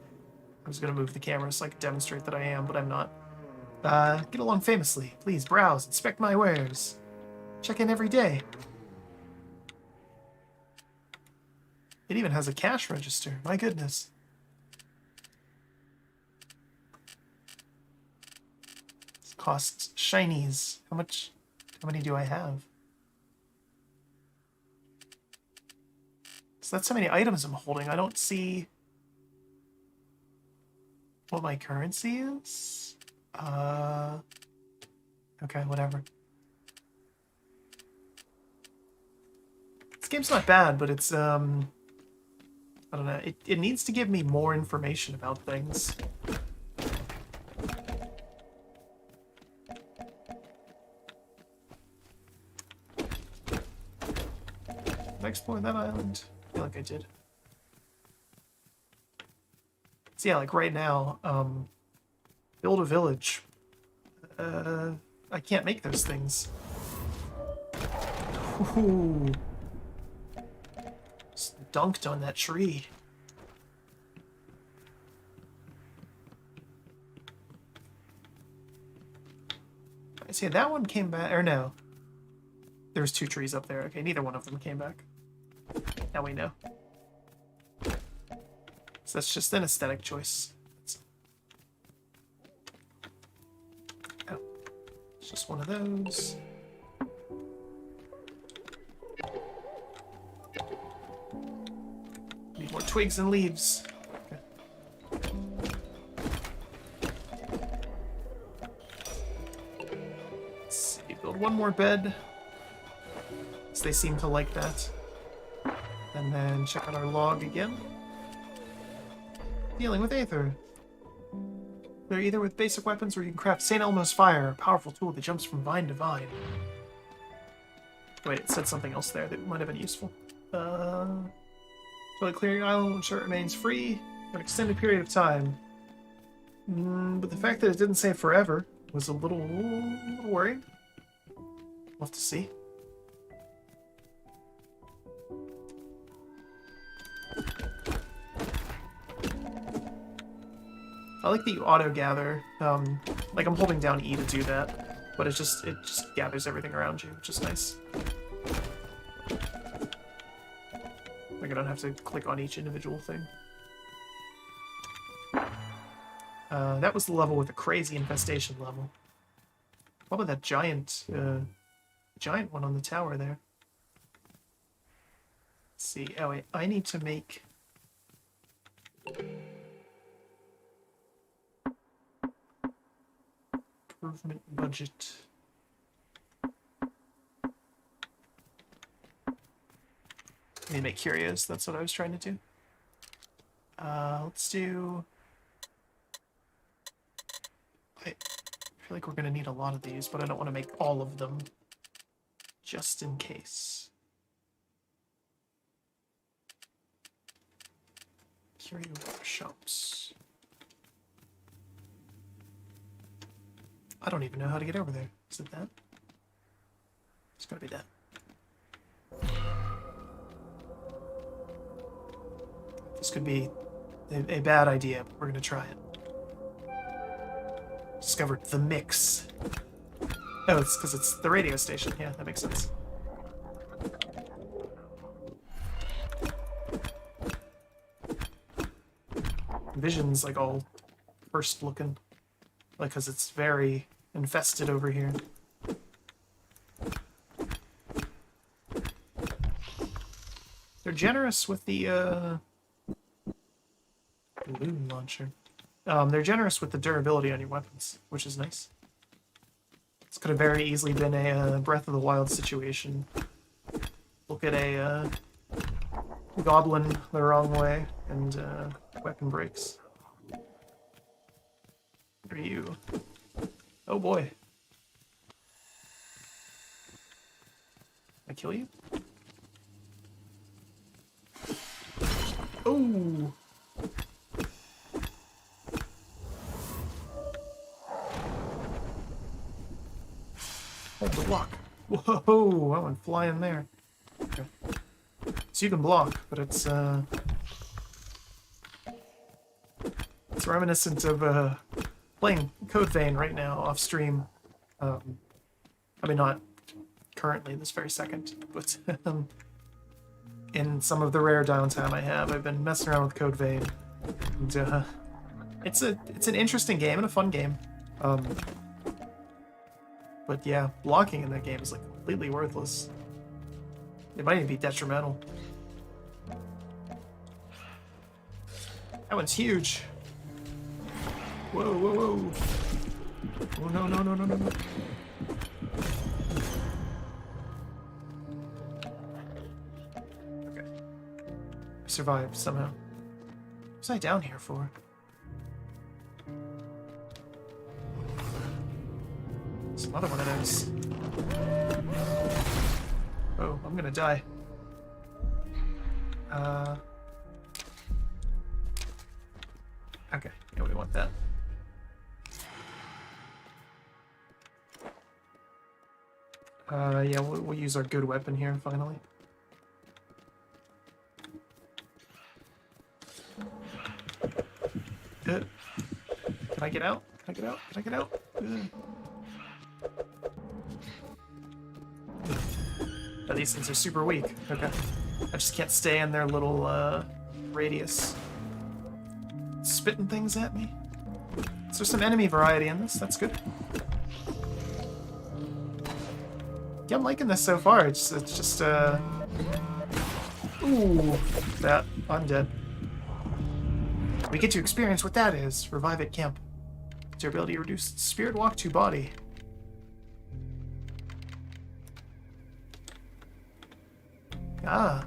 I was going to move the camera so I could demonstrate that I am, but I'm not. Get along famously. Please browse, inspect my wares. Check in every day. It even has a cash register. My goodness. This costs shinies. How much? How many do I have? So that's how many items I'm holding. I don't see what my currency is. Okay, whatever. This game's not bad, but it's, I don't know. It needs to give me more information about things. Did I explore that island? I feel like I did. So yeah, like right now, build a village. I can't make those things. Ooh. Just dunked on that tree. I see that one came back, or no. There's 2 trees up there. Okay, neither one of them came back. Now we know. So that's just an aesthetic choice. Oh, it's just one of those. Need more twigs and leaves. Okay. Let's see, build one more bed. So they seem to like that. And then check out our log again. Dealing with Aether. They're either with basic weapons or you can craft St. Elmo's Fire, a powerful tool that jumps from vine to vine. Wait, it said something else there that might have been useful. Totally clear your island, ensure it remains free for an extended period of time. But the fact that it didn't say forever was a little worrying. We'll have to see. I like that you auto-gather. Like I'm holding down E to do that, but it just gathers everything around you, which is nice. Like I don't have to click on each individual thing. That was the level with the crazy infestation level. What about that giant one on the tower there? Let's see. Oh wait, I need to make... improvement budget. I need to make curios, that's what I was trying to do. Let's do... I feel like we're going to need a lot of these, but I don't want to make all of them, just in case. Curio workshops. I don't even know how to get over there. Is it that? It's gotta be that. This could be a bad idea, but we're gonna try it. Discovered the mix. Oh, it's because it's the radio station. Yeah, that makes sense. Vision's like all cursed looking. Like, because it's very infested over here. They're generous with the balloon launcher. They're generous with the durability on your weapons, which is nice. This could have very easily been a Breath of the Wild situation. Look at a goblin the wrong way, and weapon breaks. What are you? Oh boy. I kill you? Oh! Hold the block. Whoa! I went flying there. Okay. So you can block, but it's reminiscent of playing Code Vein right now off stream. I mean, not currently this very second, but in some of the rare downtime I have, I've been messing around with Code Vein. And, it's an interesting game and a fun game. But yeah, blocking in that game is like completely worthless. It might even be detrimental. That one's huge. Whoa, whoa, whoa. Oh, no, no, no, no, no, no. Okay. I survived somehow. What was I down here for? There's another one of those. Oh, I'm gonna die. Okay, yeah, we want that. Yeah, we'll use our good weapon here, finally. Can I get out? Can I get out? Can I get out? Oh, these things are super weak. Okay. I just can't stay in their little, radius. Spitting things at me? So there's some enemy variety in this, that's good. Yeah, I'm liking this so far. It's just, Ooh, that. I'm dead. We get to experience what that is. Revive at camp. It's your ability to reduce spirit walk to body. Ah.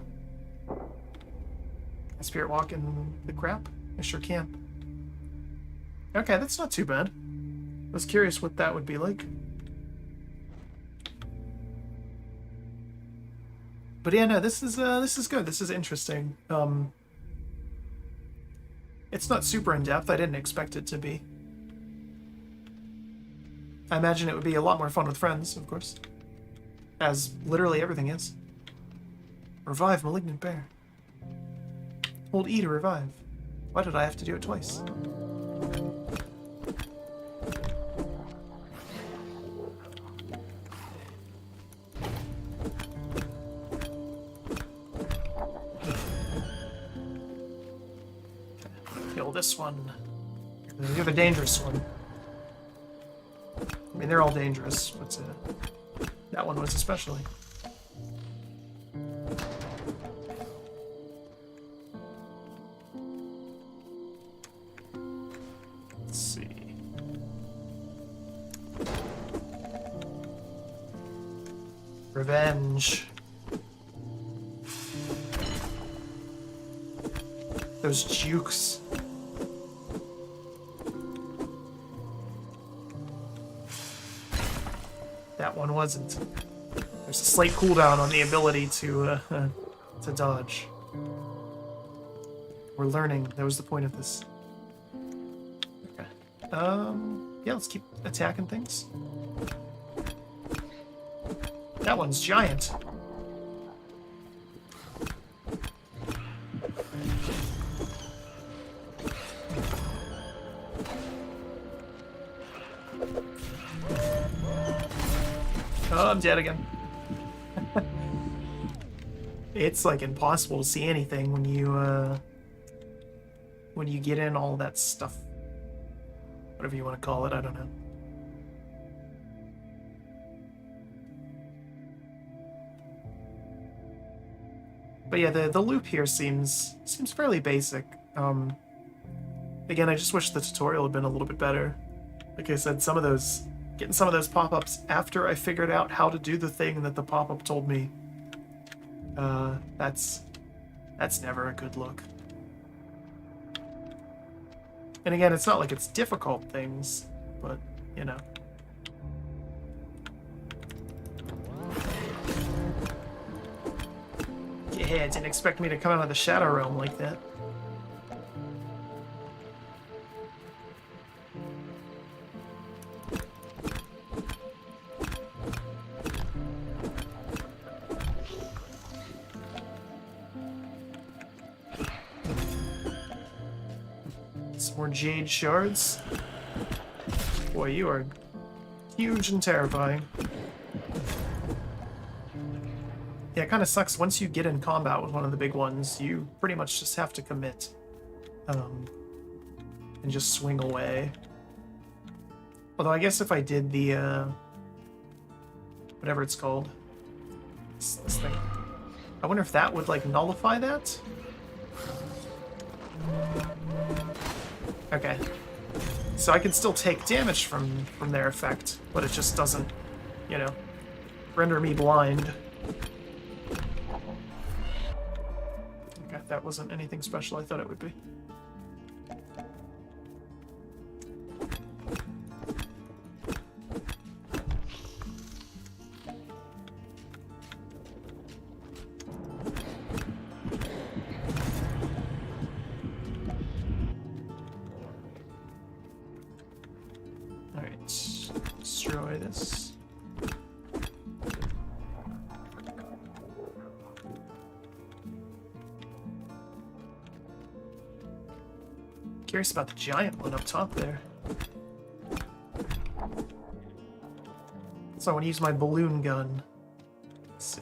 I spirit walk in the crap? I sure can. Okay, that's not too bad. I was curious what that would be like. But yeah, no, this is good. This is interesting. It's not super in-depth. I didn't expect it to be. I imagine it would be a lot more fun with friends, of course. As literally everything is. Revive Malignant Bear. Hold E to revive. Why did I have to do it twice? Kill this one. You're the dangerous one. I mean, they're all dangerous, but that one was especially. Let's see. Revenge. Those jukes. That one wasn't. There's a slight cooldown on the ability to dodge. We're learning. That was the point of this. Okay. Yeah, let's keep attacking things. That one's giant. Oh, I'm dead again. It's like impossible to see anything when you get in all that stuff. Whatever you want to call it, I don't know. But yeah, the loop here seems fairly basic. Again, I just wish the tutorial had been a little bit better. Like I said, getting some of those pop-ups after I figured out how to do the thing that the pop-up told me. That's never a good look. And again, it's not like it's difficult things, but, you know. Yeah, didn't expect me to come out of the Shadow Realm like that. Some more Jade Shards. Boy, you are huge and terrifying. Yeah, it kind of sucks. Once you get in combat with one of the big ones, you pretty much just have to commit. And just swing away. Although I guess if I did the whatever it's called. This thing. I wonder if that would, like, nullify that? Okay. So I can still take damage from their effect, but it just doesn't, you know, render me blind. Okay, that wasn't anything special I thought it would be. Destroy this. Curious about the giant one up top there. So I want to use my balloon gun. Let's see.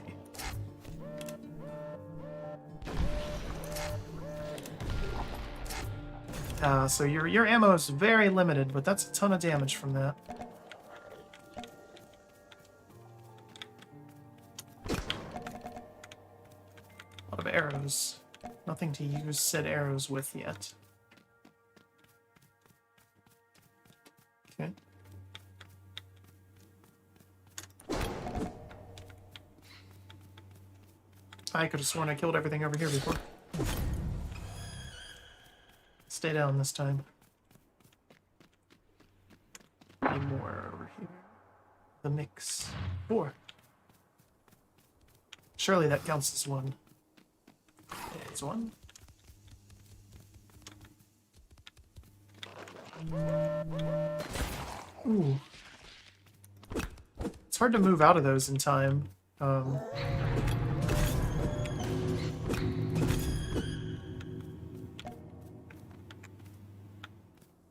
So your ammo is very limited, but that's a ton of damage from that. A lot of arrows. Nothing to use said arrows with yet. Okay. I could have sworn I killed everything over here before. Stay down this time. Any more over here? The mix. 4. Surely that counts as 1. It's 1. Ooh. It's hard to move out of those in time.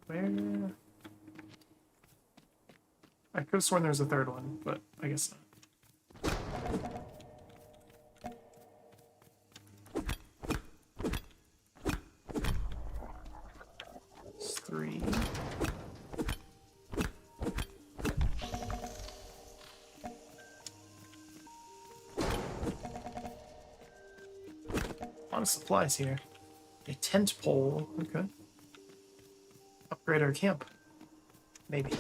Where? I could have sworn there was a third one, but I guess not. It's 3. A lot of supplies here. A tent pole. Okay. Upgrade our camp. Maybe.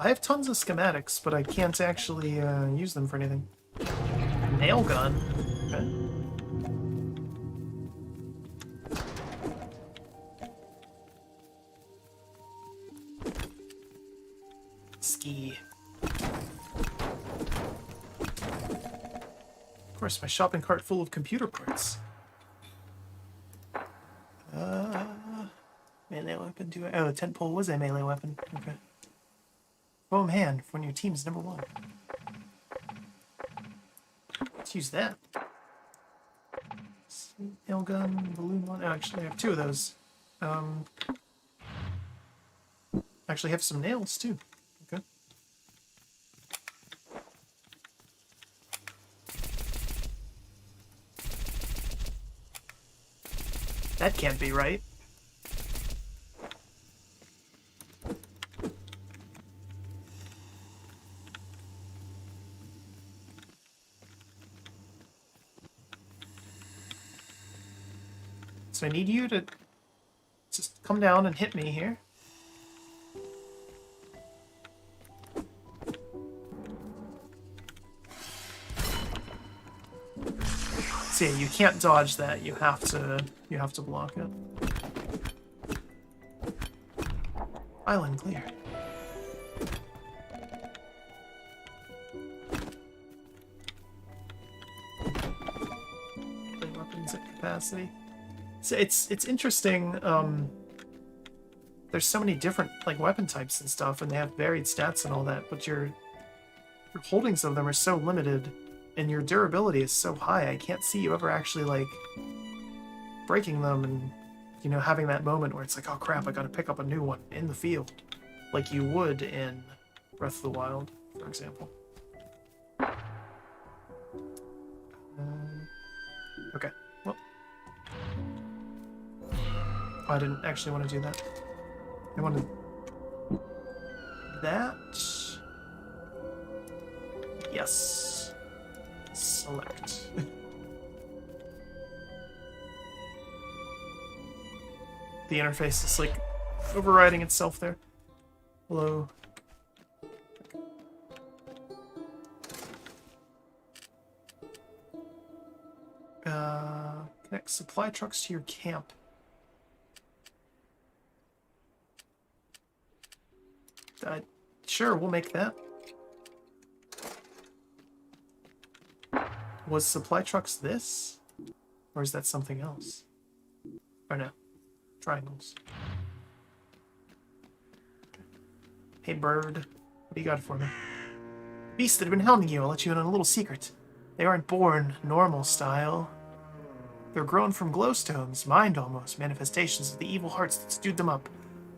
I have tons of schematics, but I can't actually use them for anything. Nail gun. Okay. Ski. Of course, my shopping cart full of computer parts. Melee weapon, do I? Oh, tent pole was a melee weapon. Okay. Foam hand when your team's number 1. Let's use that. Nail gun, balloon one. Oh, actually, I have 2 of those. Actually, have some nails too. Okay. That can't be right. So I need you to just come down and hit me here. See, you can't dodge that. You have to block it. Island clear. Play weapons at capacity. So it's interesting. There's so many different like weapon types and stuff, and they have varied stats and all that. But your holdings of them are so limited, and your durability is so high. I can't see you ever actually like breaking them and, you know, having that moment where it's like, oh crap, I gotta pick up a new one in the field, like you would in Breath of the Wild, for example. Okay, well. Oh, I didn't actually want to do that. I wanted that. Yes. Select. The interface is like overriding itself there. Hello. Connect supply trucks to your camp. Sure, we'll make that. Was supply trucks this? Or is that something else? Or no. Triangles. Hey, bird. What do you got for me? Beasts that have been hounding you, I'll let you in on a little secret. They aren't born normal style. They're grown from glowstones, mind almost, manifestations of the evil hearts that stewed them up.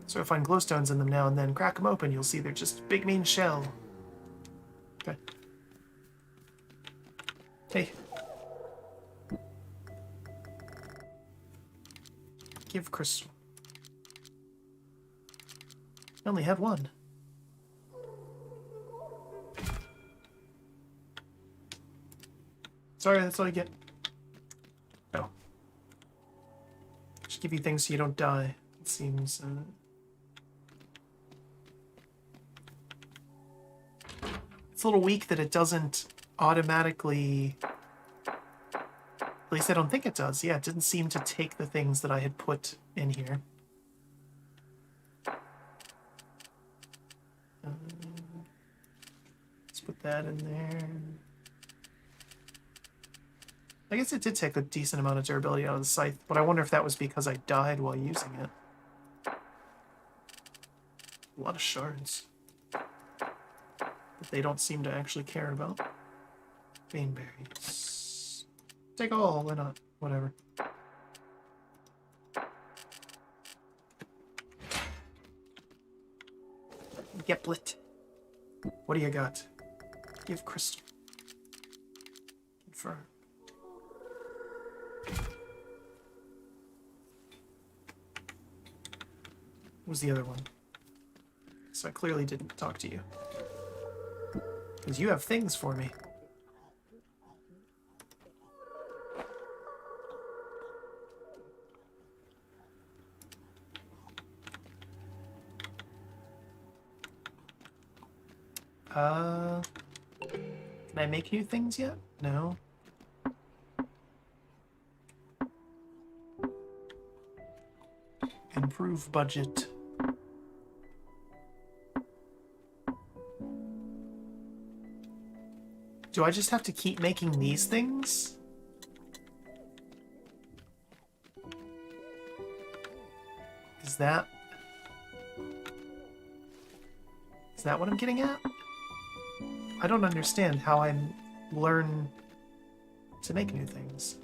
So I find glowstones in them now and then. Crack them open, you'll see they're just a big mean shell. Okay. Hey. Give crystal. I only have one. Sorry, that's all you get. No. Just give you things so you don't die, it seems. It's a little weak that it doesn't automatically... At least I don't think it does. Yeah, it didn't seem to take the things that I had put in here. Let's put that in there. I guess it did take a decent amount of durability out of the scythe, but I wonder if that was because I died while using it. A lot of shards. That they don't seem to actually care about. Baneberries. Take all, why not? Whatever. Geplet. What do you got? Give crystal. Confirm. What was the other one? So I clearly didn't talk to you. Because you have things for me. Can I make new things yet? No. Improve budget. Do I just have to keep making these things? Is that what I'm getting at? I don't understand how I learn to make new things.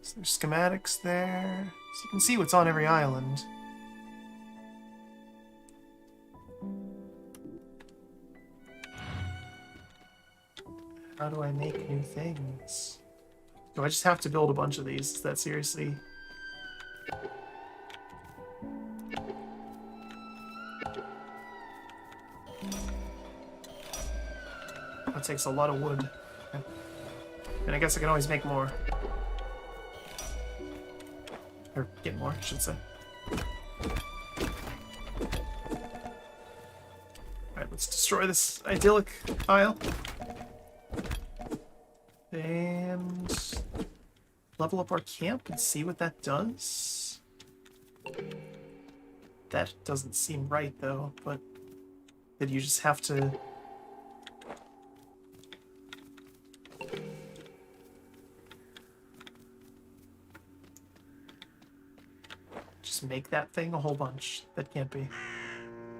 So there's schematics there. So you can see what's on every island. How do I make new things? Do I just have to build a bunch of these? Is that seriously? That takes a lot of wood. Okay. And I guess I can always make more. Or get more, I should say. Alright, let's destroy this idyllic isle. And level up our camp and see what that does. That doesn't seem right, though, but that you just have to... just make that thing a whole bunch. That can't be.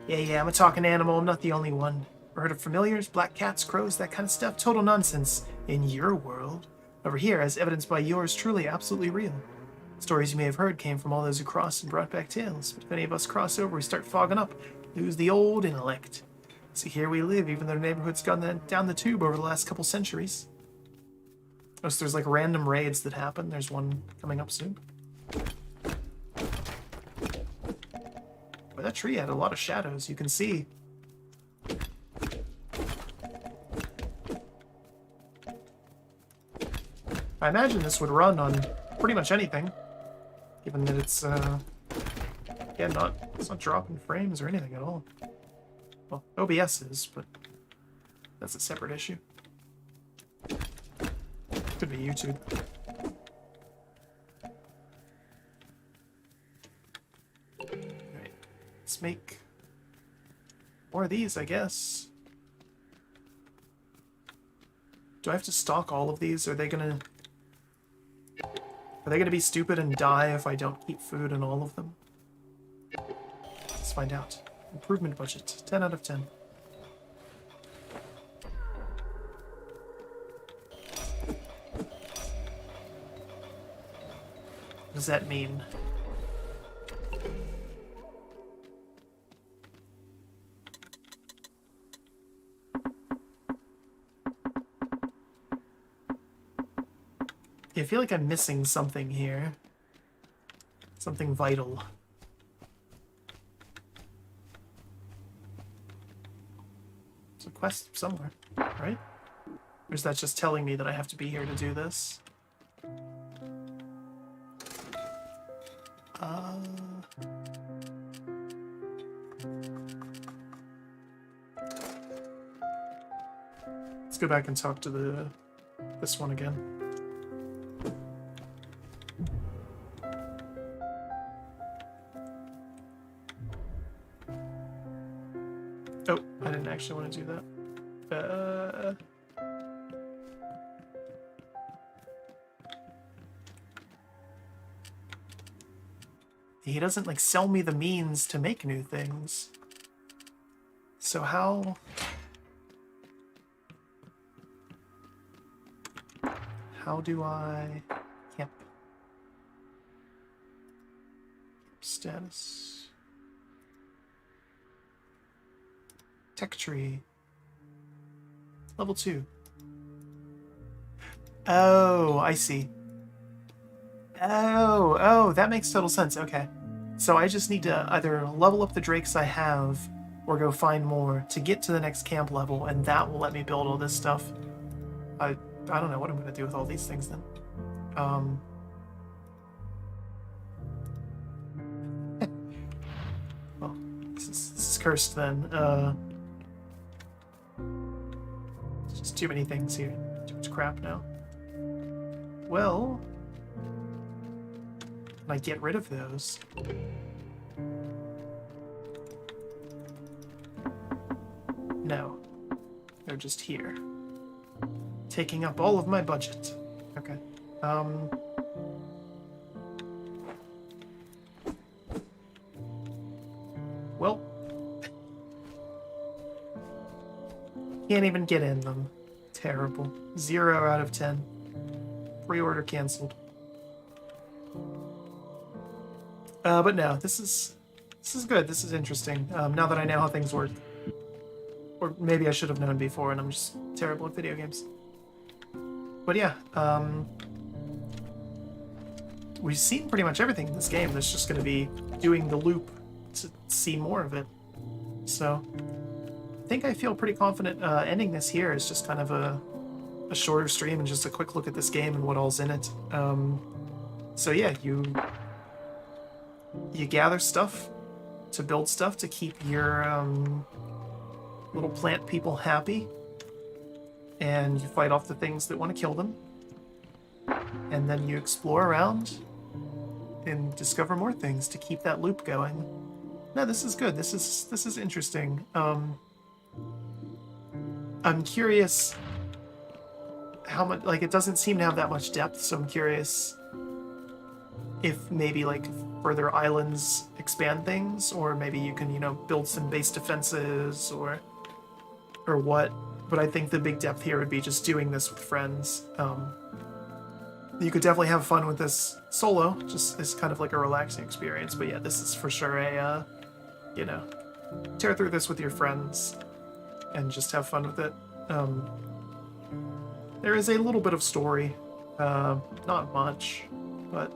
Yeah, I'm a talking animal. I'm not the only one. Heard of familiars, black cats, crows, that kind of stuff? Total nonsense in your world. Over here, as evidenced by yours, truly, absolutely real. Stories you may have heard came from all those who crossed and brought back tales. But if any of us cross over, we start fogging up, lose the old intellect. So here we live, even though the neighborhood's gone down the tube over the last couple centuries. Oh, so there's like random raids that happen. There's one coming up soon. Boy, that tree had a lot of shadows. You can see. I imagine this would run on pretty much anything, given that it's, yeah, it's not dropping frames or anything at all. Well, OBS is, but that's a separate issue. Could be YouTube. Alright, let's make more of these, I guess. Do I have to stock all of these? Are they gonna be stupid and die if I don't keep food in all of them? Let's find out. Improvement budget, 10 out of 10. What does that mean? I feel like I'm missing something here. Something vital. There's a quest somewhere, right? Or is that just telling me that I have to be here to do this? Let's go back and talk to this one again. Oh, I didn't actually want to do that. He doesn't, like, sell me the means to make new things. So how do I... Camp. Status. Tech tree. Level 2. Oh, I see. Oh, that makes total sense. Okay. So I just need to either level up the drakes I have or go find more to get to the next camp level, and that will let me build all this stuff. I don't know what I'm going to do with all these things then. Well, this is cursed then. It's just too many things here. Too much crap now. Well, can I get rid of those? No. They're just here. Taking up all of my budget. Okay. Well. Can't even get in them. Terrible. 0 out of 10. Pre-order canceled. But no, this is good. This is interesting. Now that I know how things work. Or maybe I should have known before and I'm just terrible at video games. But yeah, we've seen pretty much everything in this game. There's just going to be doing the loop to see more of it. So I think I feel pretty confident ending this here is just kind of a shorter stream and just a quick look at this game and what all's in it. So yeah, you gather stuff to build stuff to keep your little plant people happy, and you fight off the things that want to kill them, and then you explore around and discover more things to keep that loop going. No, this is good. This is interesting. I'm curious how much, like, it doesn't seem to have that much depth, so I'm curious if maybe, like, further islands expand things, or maybe you can, you know, build some base defenses, or what. But I think the big depth here would be just doing this with friends. You could definitely have fun with this solo, just as kind of like a relaxing experience. But yeah, this is for sure a, you know, tear through this with your friends and just have fun with it. There is a little bit of story Not much, but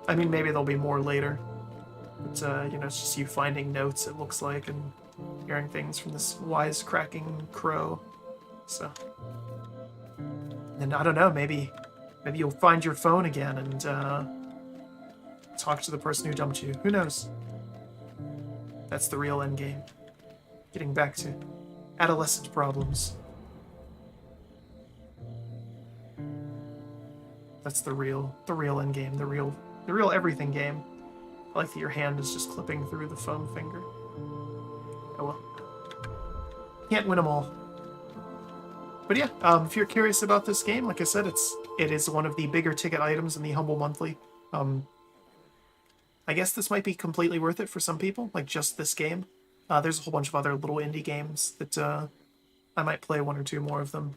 I mean, maybe there'll be more later. But, you know, it's just you finding notes, it looks like, and hearing things from this wisecracking crow. So, and I don't know, maybe you'll find your phone again and talk to the person who dumped you. Who knows? That's the real end game. Getting back to adolescent problems. That's the real end game. The real everything game. I like that your hand is just clipping through the foam finger. Oh well. Can't win them all. But yeah, if you're curious about this game, like I said, it is one of the bigger ticket items in the Humble Monthly. I guess this might be completely worth it for some people, like just this game. There's a whole bunch of other little indie games that I might play one or two more of them.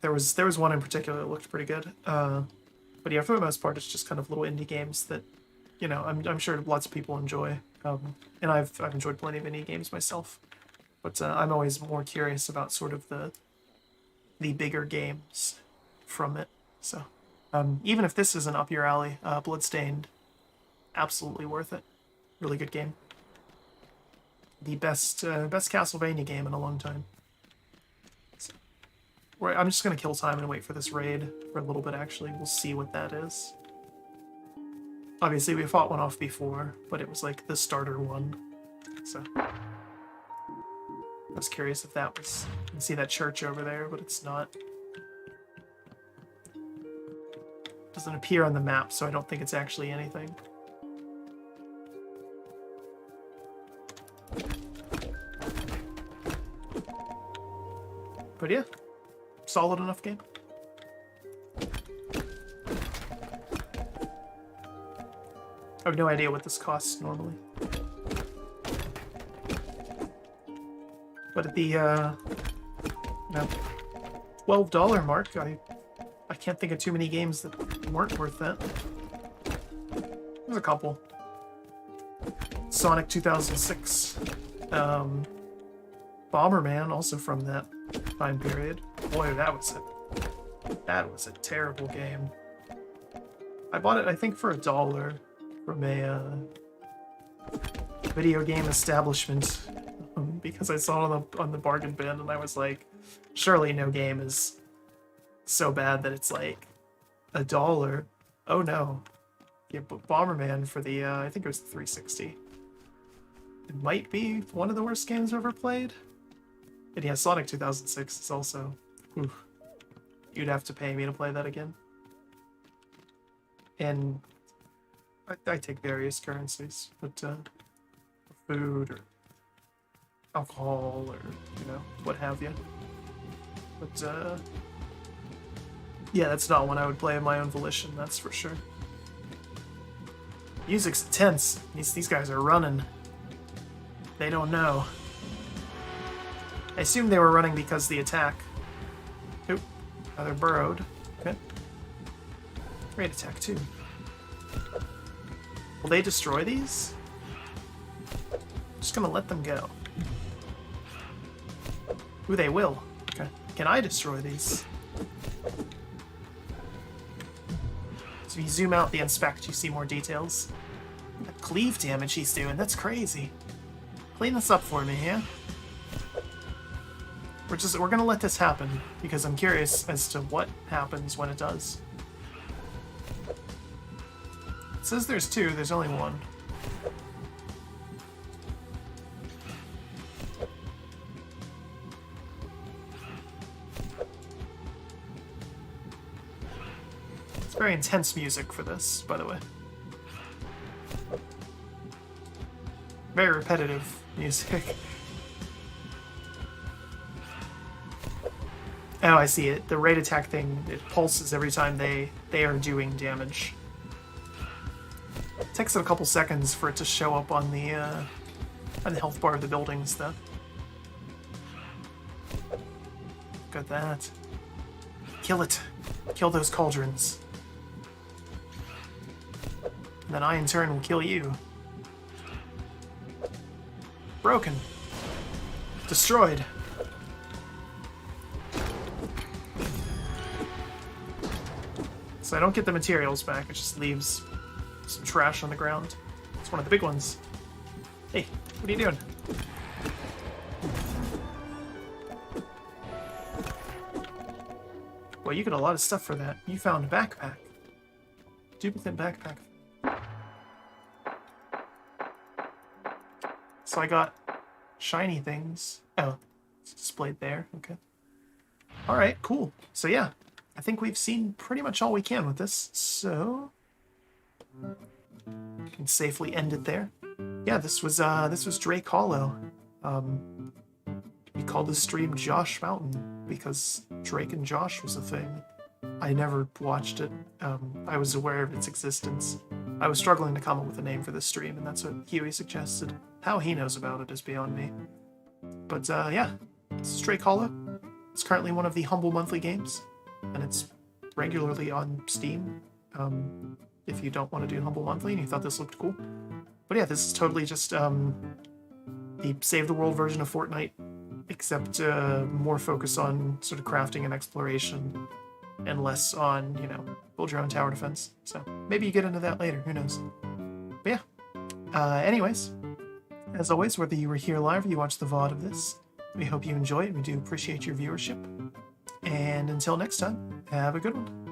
There was one in particular that looked pretty good. But yeah, for the most part, it's just kind of little indie games that, you know, I'm sure lots of people enjoy. And I've enjoyed plenty of indie games myself. But I'm always more curious about sort of the bigger games from it. So even if this isn't up your alley, Bloodstained, absolutely worth it. Really good game. The best Castlevania game in a long time. So, I'm just gonna kill time and wait for this raid for a little bit. Actually, we'll see what that is. Obviously, we fought one off before, but it was like the starter one. So I was curious if that was. You can see that church over there, but it's not. Doesn't appear on the map, so I don't think it's actually anything. But yeah, solid enough game. I have no idea what this costs normally. But at the $12 mark, I can't think of too many games that weren't worth that. There's a couple. Sonic 2006. Bomberman, also from that time period. Boy, that was a terrible game. I bought it, I think, for $1 from a video game establishment because I saw it on the bargain bin, and I was like, surely no game is so bad that it's like $1. Oh no. Yeah, but Bomberman for the I think it was the 360. It might be one of the worst games I've ever played. And yeah, Sonic 2006 is also... Oof, you'd have to pay me to play that again. And I take various currencies, but food or alcohol or, you know, what have you. But yeah, that's not one I would play of my own volition, that's for sure. Music's intense. These guys are running. They don't know. I assume they were running because the attack. Oop, they're burrowed. Okay. Great attack too. Will they destroy these? I'm just gonna let them go. Ooh, they will. Okay. Can I destroy these? So if you zoom out the inspect, you see more details. The cleave damage he's doing, that's crazy. Clean this up for me, yeah? We're gonna let this happen, because I'm curious as to what happens when it does. It says there's two, there's only one. It's very intense music for this, by the way. Very repetitive music. Oh, I see it. The raid attack thing, it pulses every time they are doing damage. It takes it a couple seconds for it to show up on the health bar of the buildings, though. Look at that. Kill it. Kill those cauldrons. And then I, in turn, will kill you. Broken. Destroyed. So I don't get the materials back, it just leaves some trash on the ground. It's one of the big ones. Hey, what are you doing? Well, you get a lot of stuff for that. You found a backpack. Duplicate backpack. So I got shiny things. Oh, it's displayed there. Okay. Alright, cool. So yeah, I think we've seen pretty much all we can with this. So we can safely end it there. Yeah, this was Drake Hollow. We called this stream Josh Mountain because Drake and Josh was a thing. I never watched it. I was aware of its existence. I was struggling to come up with a name for this stream, and that's what Huey suggested. How he knows about it is beyond me. But yeah, this is Drake Hollow. It's currently one of the Humble Monthly games, and it's regularly on Steam. If you don't want to do Humble Monthly and you thought this looked cool. But yeah, this is totally just the Save the World version of Fortnite, except more focus on sort of crafting and exploration, and less on, you know, build your own tower defense. So maybe you get into that later, who knows. But yeah, anyways, as always, whether you were here live or you watched the VOD of this, we hope you enjoy it. We do appreciate your viewership. And until next time, have a good one.